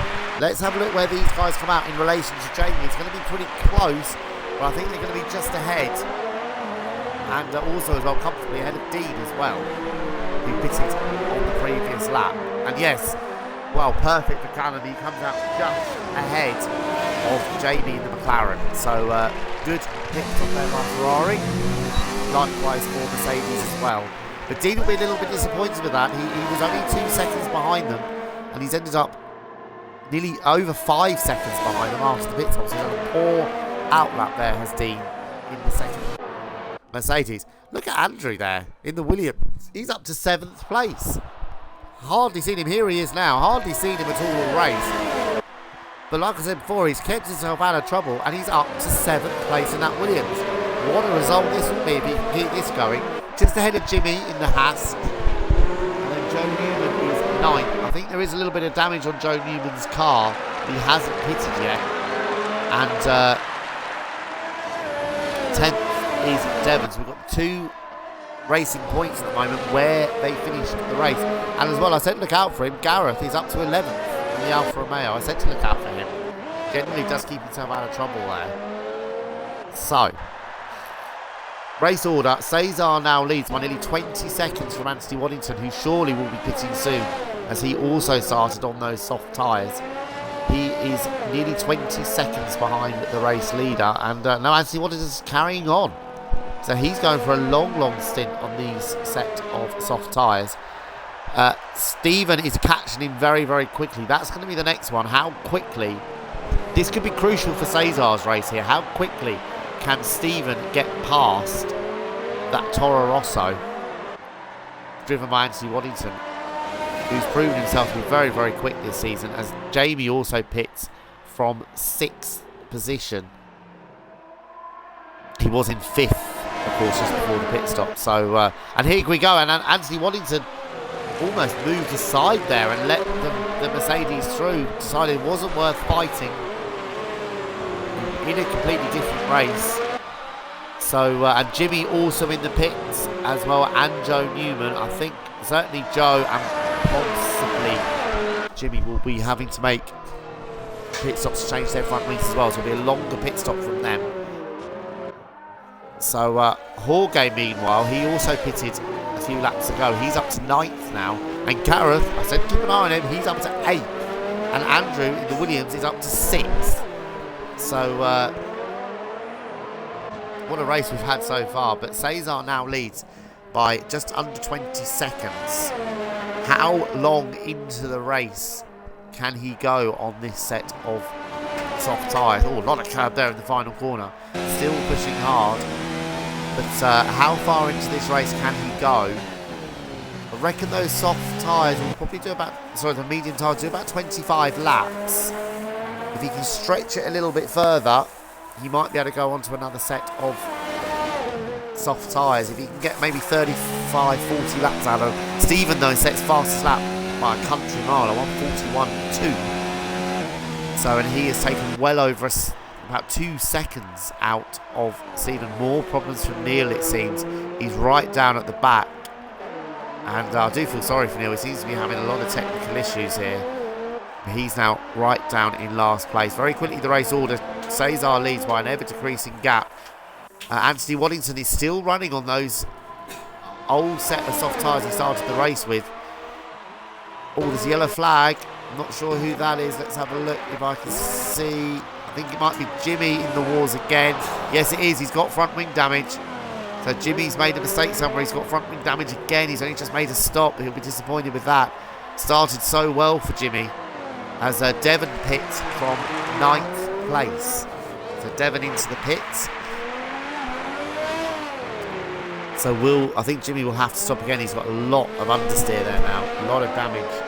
Let's have a look where these guys come out in relation to Jamie. It's going to be pretty close. But I think they're going to be just ahead. And also as well comfortably ahead of Dean as well, who pitted on the previous lap. And yes, well, perfect for Callum. He comes out just ahead of Jamie in the McLaren. So good pick from there by Ferrari. Likewise for Mercedes as well. But Dean will be a little bit disappointed with that. He was only 2 seconds behind them. And he's ended up nearly over 5 seconds behind them after the pit stop. So he's a poor outlap there has Dean in the second Mercedes. Look at Andrew there in the Williams. He's up to 7th place. Hardly seen him. Here he is now. Hardly seen him at all all race. But like I said before, he's kept himself out of trouble and he's up to 7th place in that Williams. What a result this would be if he can keep this going. Just ahead of Jimmy in the Haas. And then Joe Newman is 9th. I think there is a little bit of damage on Joe Newman's car. He hasn't pitted yet. And 10th is Devons. We've got 2 racing points at the moment where they finished the race. And as well, I said to look out for him. Gareth is up to 11th in the Alfa Romeo. I said to look out for him. Generally does keep himself out of trouble there. So, race order. Cesar now leads by nearly 20 seconds from Anthony Waddington, who surely will be pitting soon, as he also started on those soft tyres. He is nearly 20 seconds behind the race leader, and now Anthony Waddington is carrying on. So he's going for a long stint on these set of soft tyres. Stephen is catching him very quickly. That's going to be the next one. How quickly? This could be crucial for Cesar's race here. How quickly can Stephen get past that Toro Rosso driven by Anthony Waddington, who's proven himself to be very quick this season, as Jamie also pits from 6th position. He was in 5th, of course, just before the pit stop. So, and here we go, and Anthony Waddington almost moved aside there and let the Mercedes through, decided it wasn't worth fighting in a completely different race. So, and Jimmy also in the pits as well, and Joe Newman. I think certainly Joe and possibly Jimmy will be having to make pit stops to change their front wings as well, so it'll be a longer pit stop from them. So Jorge, meanwhile, he also pitted a few laps ago. He's up to 9th now, and Gareth, I said keep an eye on him, he's up to 8th, and Andrew in the Williams is up to 6th. So what a race we've had so far, but Cesar now leads by just under 20 seconds. How long into the race can he go on this set of soft tyres? Oh, a lot of curb there in the final corner. Still pushing hard. But how far into this race can he go? I reckon those soft tyres will probably do about, the medium tyres do about 25 laps. If he can stretch it a little bit further, he might be able to go on to another set of soft tyres. If he can get maybe 35, 40 laps out of Stephen, though, sets fastest lap by a country mile, a 1:41.2. So, and he has taken well over about 2 seconds out of Stephen. More problems from Neil, it seems. He's right down at the back. And I do feel sorry for Neil. He seems to be having a lot of technical issues here. He's now right down in last place. Very quickly, the race order. Cesar leads by an ever-decreasing gap. Anthony Waddington is still running on those old set of soft tyres he started the race with. Oh, there's a yellow flag. I'm not sure who that is. Let's have a look if I can see. I think it might be Jimmy in the wars again. Yes, it is. He's got front wing damage. So Jimmy's made a mistake somewhere. He's got front wing damage again. He's only just made a stop. He'll be disappointed with that. Started so well for Jimmy, as Devon pits from 9th place. So Devon into the pits. So I think Jimmy will have to stop again. He's got a lot of understeer there now. A lot of damage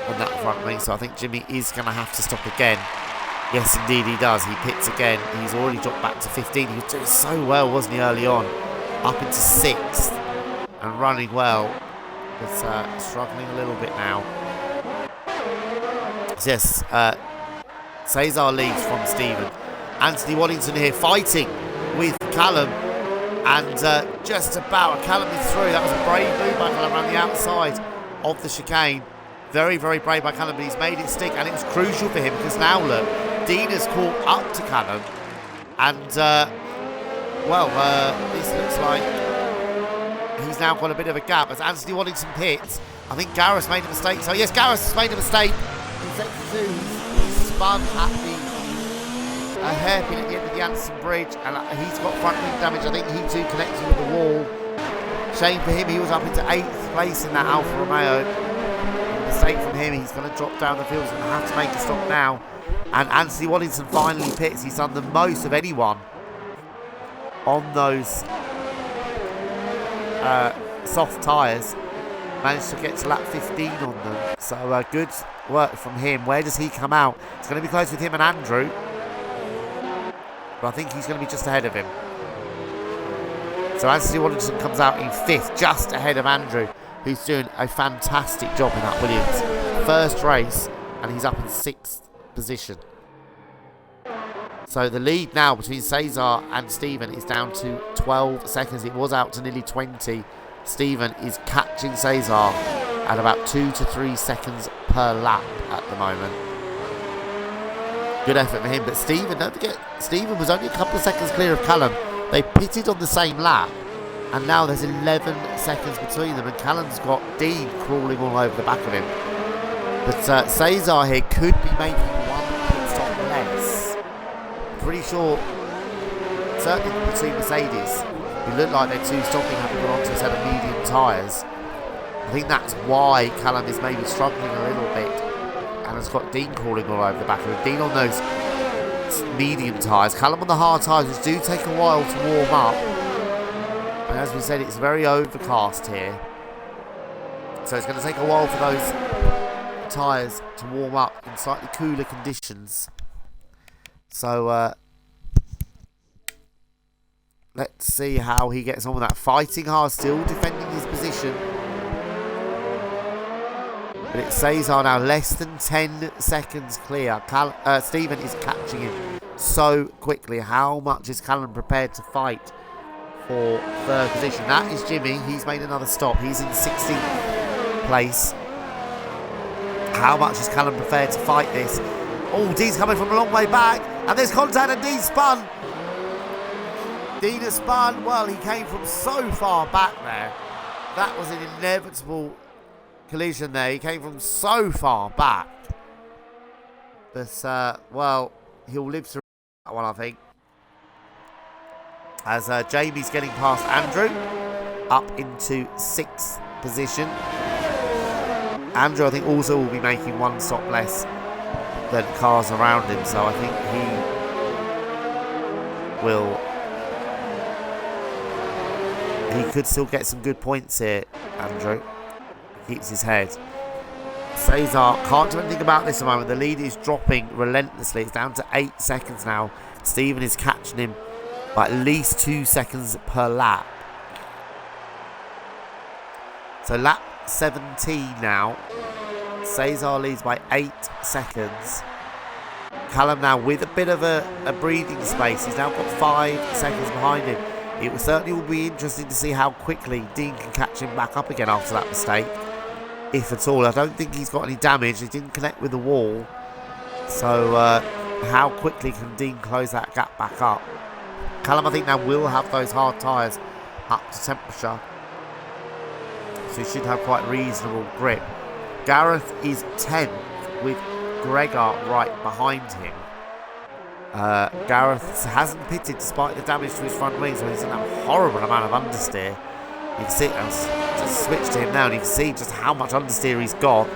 on that front wing. So I think Jimmy is going to have to stop again. Yes, indeed he does. He pits again. He's already dropped back to 15. He was doing so well, wasn't he, early on? Up into 6th and running well. But struggling a little bit now. Yes, Cesar leads from Stephen. Anthony Waddington here fighting with Callum, and just about Callum is through. That was a brave move by Callum around the outside of the chicane. Very brave by Callum, but he's made it stick, and it was crucial for him because now look, Dean has caught up to Callum, and this looks like he's now got a bit of a gap as Anthony Waddington pits. I think Gareth made a mistake. So yes, Gareth has made a mistake. He spun at a hairpin at the end of the Anderson Bridge, and he's got front wing damage. I think he too connected with the wall. Shame for him, he was up into 8th place in that Alfa Romeo. A mistake from him, he's going to drop down the field. He's going to have to make a stop now. And Anthony Waddington finally pits. He's done the most of anyone on those soft tyres. Managed to get to lap 15 on them. So good work from him. Where does he come out? It's going to be close with him and Andrew. But I think he's going to be just ahead of him. So Anthony Waddington comes out in 5th, just ahead of Andrew, who's doing a fantastic job in that Williams. First race, and he's up in 6th position. So the lead now between Cesar and Stephen is down to 12 seconds. It was out to nearly 20. Stephen is catching Cesar at about 2 to 3 seconds per lap at the moment. Good effort for him, but Stephen, don't forget, Stephen was only a couple of seconds clear of Callum. They pitted on the same lap, and now there's 11 seconds between them, and Callum's got Dean crawling all over the back of him. But Cesar here could be making pretty sure, certainly between Mercedes, who look like they're 2 stopping, having gone onto a set of medium tyres. I think that's why Callum is maybe struggling a little bit and has got Dean crawling all over the back of him. Dean on those medium tyres, Callum on the hard tyres, which do take a while to warm up. And as we said, it's very overcast here. So it's going to take a while for those tyres to warm up in slightly cooler conditions. So let's see how he gets on with that. Fighting hard, still defending his position. But it's Cesar now less than 10 seconds clear. Stephen is catching him so quickly. How much is Callum prepared to fight for 3rd position? That is Jimmy. He's made another stop. He's in 16th place. How much is Callum prepared to fight this? Oh, Dean's coming from a long way back. And there's contact and Dean spun. Dean has spun. Well, he came from so far back there. That was an inevitable collision there. He came from so far back. But, well, he'll live through that one, I think. As Jamie's getting past Andrew. Up into 6th position. Andrew, I think, also will be making 1 stop less than cars around him. So I think he could still get some good points here, Andrew. Keeps his head. Cesar can't do anything about this at the moment. The lead is dropping relentlessly. It's down to 8 seconds now. Stephen is catching him by at least 2 seconds per lap. So lap 17 now. Cesar leads by 8 seconds. Callum now with a bit of a breathing space. He's now got 5 seconds behind him. It certainly will be interesting to see how quickly Dean can catch him back up again after that mistake. If at all. I don't think he's got any damage. He didn't connect with the wall. So how quickly can Dean close that gap back up? Callum, I think, now will have those hard tyres up to temperature. So he should have quite reasonable grip. Gareth is 10th with Gregor right behind him. Gareth hasn't pitted despite the damage to his front wing, so he's in a horrible amount of understeer. You can see, I'll just switch to him now, and you can see just how much understeer he's got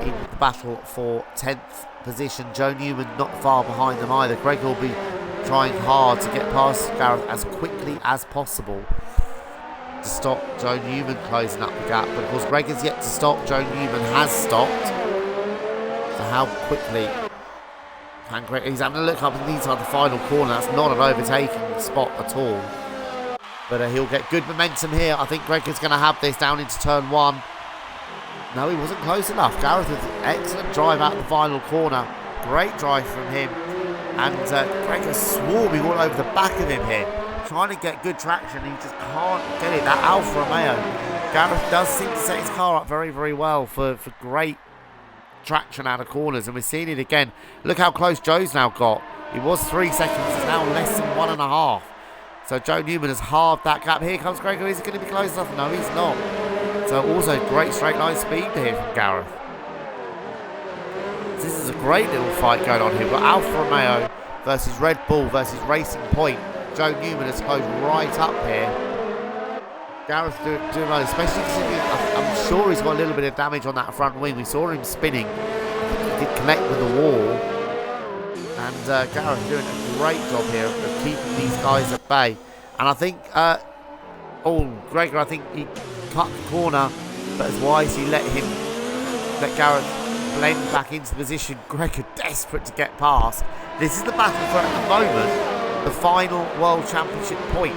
in the battle for 10th position. Joe Newman not far behind them either. Greg will be trying hard to get past Gareth as quickly as possible to stop Joe Newman closing up the gap. But of course, Greg has yet to stop. Joe Newman has stopped. So how quickly can Greg... He's having a look up inside the final corner. That's not an overtaking spot at all. But he'll get good momentum here. I think Greg is going to have this down into turn 1. No, he wasn't close enough. Gareth with an excellent drive out the final corner. Great drive from him. And Greg is swarming all over the back of him here. Trying to get good traction. He just can't get it. That Alfa Romeo. Gareth does seem to set his car up very, very well for great traction out of corners. And we're seeing it again. Look how close Joe's now got. He was 3 seconds. It's now less than 1.5. So Joe Newman has halved that gap. Here comes Gregor. Is it going to be close enough? No, he's not. So also great straight line speed here from Gareth. This is a great little fight going on here. We've got Alfa Romeo versus Red Bull versus Racing Point. Joe Newman has closed right up here. Gareth doing well, especially because I'm sure he's got a little bit of damage on that front wing. We saw him spinning. He did connect with the wall. And Gareth doing a great job here of keeping these guys at bay. And I think, Gregor, I think he cut the corner, but as wise he let Gareth blend back into position. Gregor desperate to get past. This is the battle for, at the moment, the final World Championship point.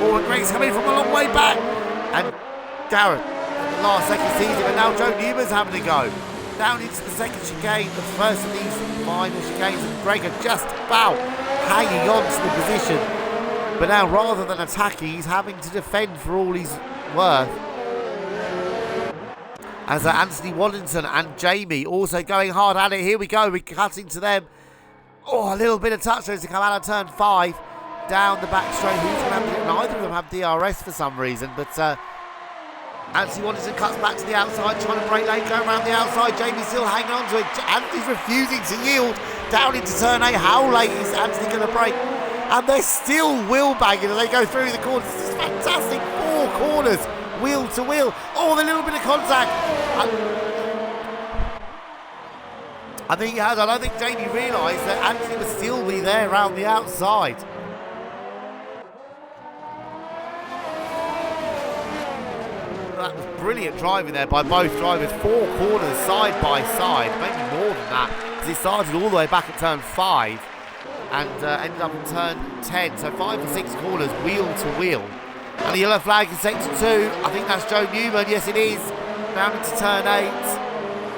Oh, and Greg's coming from a long way back. And Gareth, last second sees him, and now Joe Newman's having to go. Down into the second chicane, the first of these final chicanes, and Gregor just about hanging on to the position. But now, rather than attacking, he's having to defend for all he's worth. As Anthony Waddington and Jamie also going hard at it. Here we go, we're cutting to them. Oh, a little bit of touch to come out of turn 5. Down the back straight. Who's going to have... Neither of them have DRS for some reason, but Anthony Waddington cuts back to the outside, trying to break lane, going around the outside. Jamie's still hanging on to it. Anthony's refusing to yield down into turn 8. How late is Anthony going to break? And they're still wheel bagging as they go through the corners. This is fantastic. 4 corners, wheel to wheel. Oh, the little bit of contact. I think he has. I don't think Jamie realised that Anthony would still be there around the outside. That was brilliant driving there by both drivers. 4 corners side by side, maybe more than that, because it started all the way back at turn 5 and ended up in turn 10. So 5 or 6 corners, wheel to wheel. And the yellow flag in sector 2. I think that's Joe Newman. Yes, it is. Down into turn 8.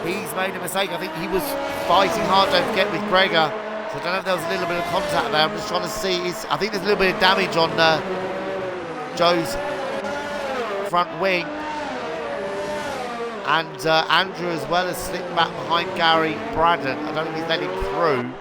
He's made a mistake. I think he was fighting hard, don't forget, with Gregor. So I don't know if there was a little bit of contact there. I'm just trying to see. I think there's a little bit of damage on Joe's front wing. And Andrew as well has slipped back behind Gary Braddon. I don't think he's let him through.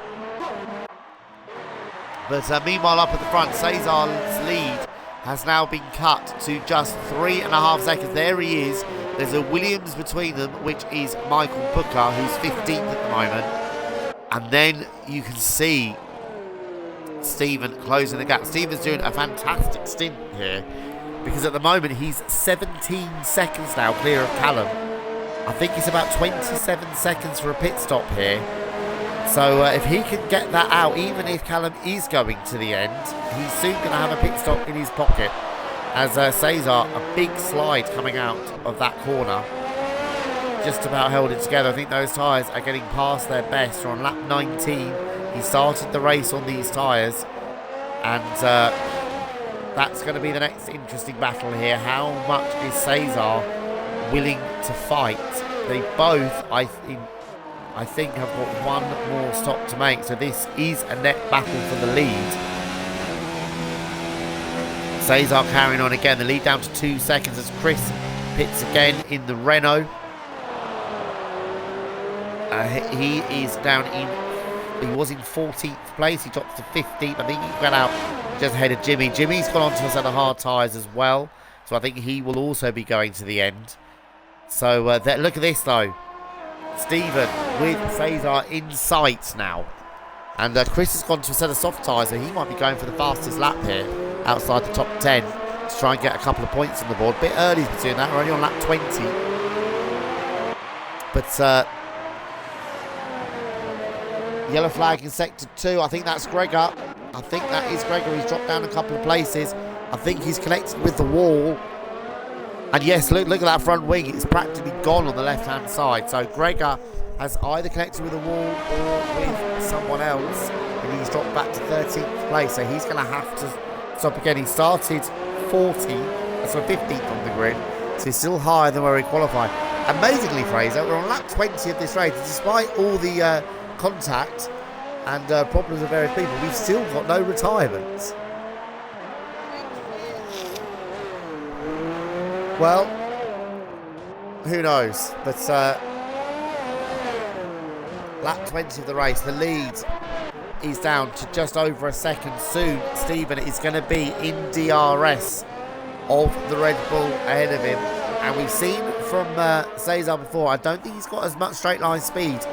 But meanwhile up at the front, Cesar's lead has now been cut to just 3.5 seconds. There he is. There's a Williams between them, which is Michael Booker, who's 15th at the moment. And then you can see Stephen closing the gap. Stephen's doing a fantastic stint here, because at the moment he's 17 seconds now clear of Callum. I think it's about 27 seconds for a pit stop here. So if he can get that out, even if Callum is going to the end, he's soon going to have a pit stop in his pocket. As Cesar, a big slide coming out of that corner, just about held it together. I think those tyres are getting past their best. On lap 19, he started the race on these tyres, and that's going to be the next interesting battle here. How much is Cesar willing to fight? They both, I think, have got one more stop to make, so this is a net battle for the lead. Cesar carrying on again, the lead down to 2 seconds as Chris pits again in the Renault. He is down in, he was in 14th place, he drops to 15th. I think he got out just ahead of Jimmy. Jimmy's gone on to a set of hard tyres as well, so I think he will also be going to the end. So look at this though. Stephen with Cesar in sight now. And Chris has gone to a set of soft tyres, so he might be going for the fastest lap here, outside the top 10, to try and get a couple of points on the board. A bit early to be doing that, we're only on lap 20. But yellow flag in sector 2, I think that's Gregor. I think that is Gregor, he's dropped down a couple of places. I think he's connected with the wall. And yes, look at that front wing, it's practically gone on the left-hand side. So Gregor has either connected with the wall or with someone else, and he's dropped back to 13th place, so he's going to have to stop again. He started 40, so 15th on the grid, so he's still higher than where he qualified. Amazingly, Fraser, we're on lap 20 of this race, despite all the contact and problems of various people, we've still got no retirements. Well, who knows, but lap 20 of the race, the lead is down to just over a second. Soon Stephen is going to be in DRS of the Red Bull ahead of him, and we've seen from Cesar before, I don't think he's got as much straight line speed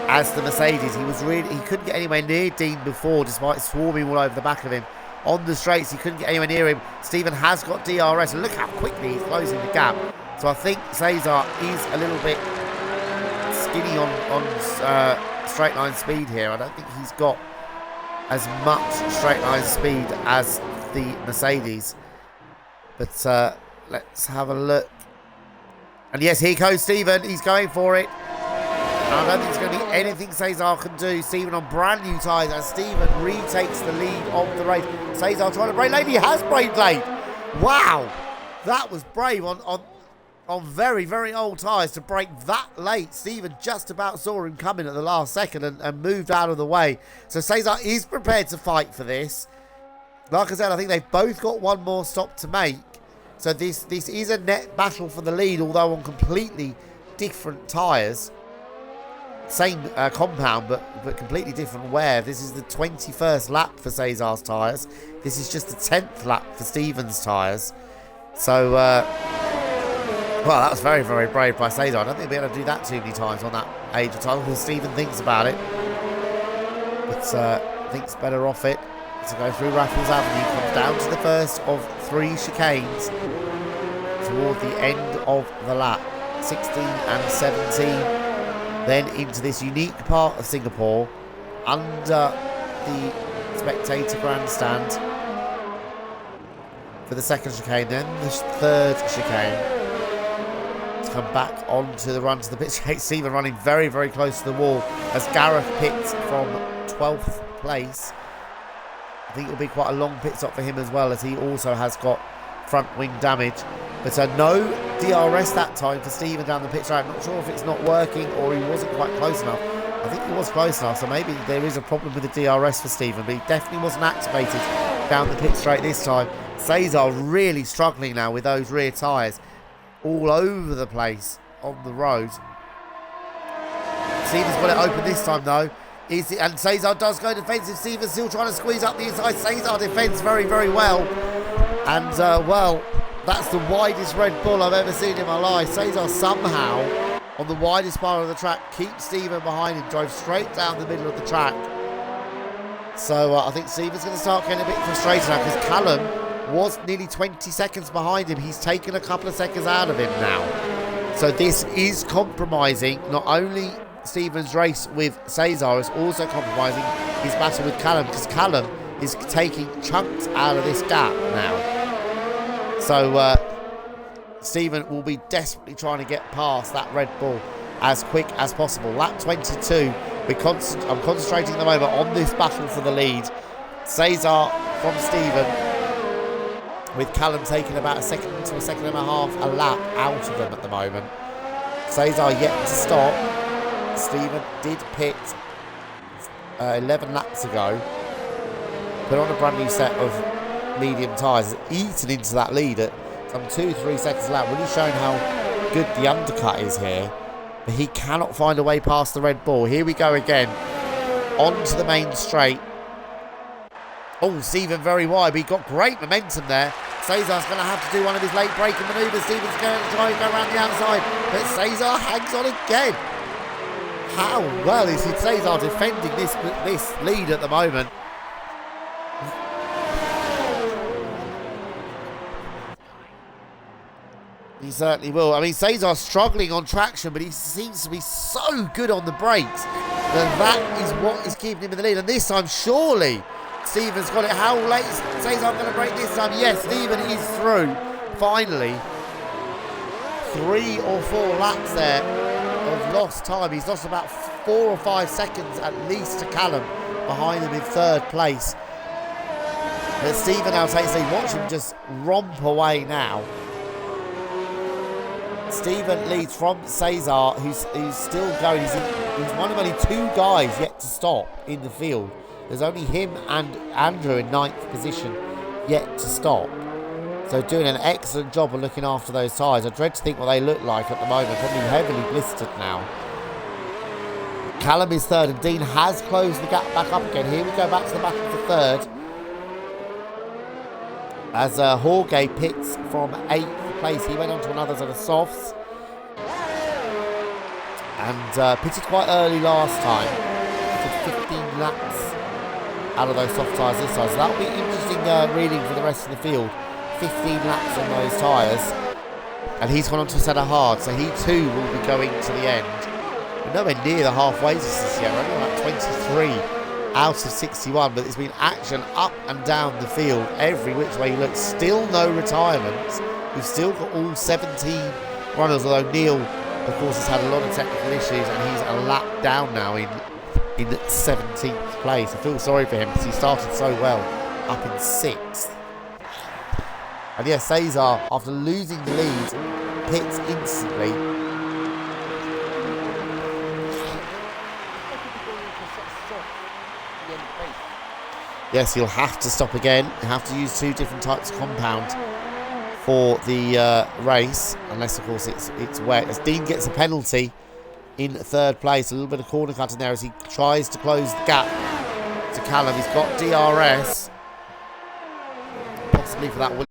as the Mercedes. He couldn't get anywhere near Dean before, despite swarming all over the back of him on the straights. He couldn't get anywhere near him. Stephen has got DRS, and look how quickly he's closing the gap. So I think Cesar is a little bit skinny on straight line speed here. I don't think he's got as much straight line speed as the Mercedes. But let's have a look. And yes, here goes Stephen. He's going for it. I don't think there's going to be anything Cesar can do. Stephen on brand new tyres, and Stephen retakes the lead of the race. Cesar trying to brake late. He has braked late. Wow, that was brave on very, very old tyres to brake that late. Stephen just about saw him coming at the last second and moved out of the way. So Cesar is prepared to fight for this. Like I said, I think they've both got one more stop to make. So this is a net battle for the lead, although on completely different tyres. Same compound, but completely different wear. This is the 21st lap for Cesar's tyres. This is just the 10th lap for Stephen's tyres. So Well, that was very, very brave by Cesar. I don't think he'll be able to do that too many times on that age of time because Stephen thinks about it. But thinks better off it to go through Raffles Avenue. Comes down to the first of 3 chicanes toward the end of the lap. 16 and 17. Then into this unique part of Singapore under the spectator grandstand for the second chicane. Then the third chicane. Come back onto the run to the pit straight. Stephen running very, very close to the wall as Gareth pits from 12th place. I think it'll be quite a long pit stop for him as well, as he also has got front wing damage. But no DRS that time for Stephen down the pit straight. I'm not sure if it's not working or he wasn't quite close enough. I think he was close enough, so maybe there is a problem with the DRS for Stephen, but he definitely wasn't activated down the pit straight this time. Cesar really struggling now with those rear tyres. All over the place on the road. Stephen's got it open this time though. And Cesar does go defensive. Stephen's still trying to squeeze up the inside. Cesar defends very, very well. And well, that's the widest Red Bull I've ever seen in my life. Cesar somehow, on the widest part of the track, keeps Stephen behind him. Drove straight down the middle of the track. So I think Stephen's going to start getting a bit frustrated now because Callum was nearly 20 seconds behind him. He's taken a couple of seconds out of him now. So this is compromising not only Stephen's race with Cesar, it's also compromising his battle with Callum, because Callum is taking chunks out of this gap now. So Stephen will be desperately trying to get past that Red Bull as quick as possible. Lap 22, I'm concentrating at the moment on this battle for the lead. Cesar from Stephen, with Callum taking about a second to a second and a half a lap out of them at the moment. Cesar yet to stop. Stephen did pit 11 laps ago. Put on a brand new set of medium tyres. Eaten into that lead at some 2-3 seconds a lap. Really showing how good the undercut is here. But he cannot find a way past the Red Bull. Here we go again. Onto the main straight. Oh, Stephen very wide, but he got great momentum there. Cesar's going to have to do one of his late braking manoeuvres. Stephen's going to try and go around the outside, but Cesar hangs on again. How well is Cesar defending this lead at the moment? He certainly will. I mean, Cesar's struggling on traction, but he seems to be so good on the brakes that is what is keeping him in the lead. And this time, surely Stephen's got it. How late is Cesar going to break this time? Yes, Stephen is through. Finally. 3 or 4 laps there of lost time. He's lost about 4 or 5 seconds at least to Callum behind him in 3rd place. But Stephen now takes the lead. Watch him just romp away now. Stephen leads from Cesar, who's still going. He's one of only 2 guys yet to stop in the field. There's only him and Andrew in 9th position yet to stop. So doing an excellent job of looking after those tyres. I dread to think what they look like at the moment. Probably heavily blistered now. Callum is 3rd and Dean has closed the gap back up again. Here we go back to the battle for 3rd. As Jorge pits from 8th place. He went on to another set of softs. And pitted quite early last time. Did 15 laps out of those soft tyres this time. So that'll be interesting reading for the rest of the field. 15 laps on those tyres. And he's gone on to a set of hard. So he too will be going to the end. We're nowhere near the halfway distance yet. We're only like 23 out of 61. But there's been action up and down the field. Every which way you look. Still no retirements. We've still got all 17 runners. Although Neil, of course, has had a lot of technical issues. And he's a lap down now in 17th place. I feel sorry for him because he started so well up in 6th. And yes, Cesar, after losing the lead, pits instantly. Yes, he'll have to stop again. He'll have to use 2 different types of compound for the race, unless of course it's wet. As Dean gets a penalty in 3rd place, a little bit of corner cutting there as he tries to close the gap to Callum. He's got DRS, possibly for that.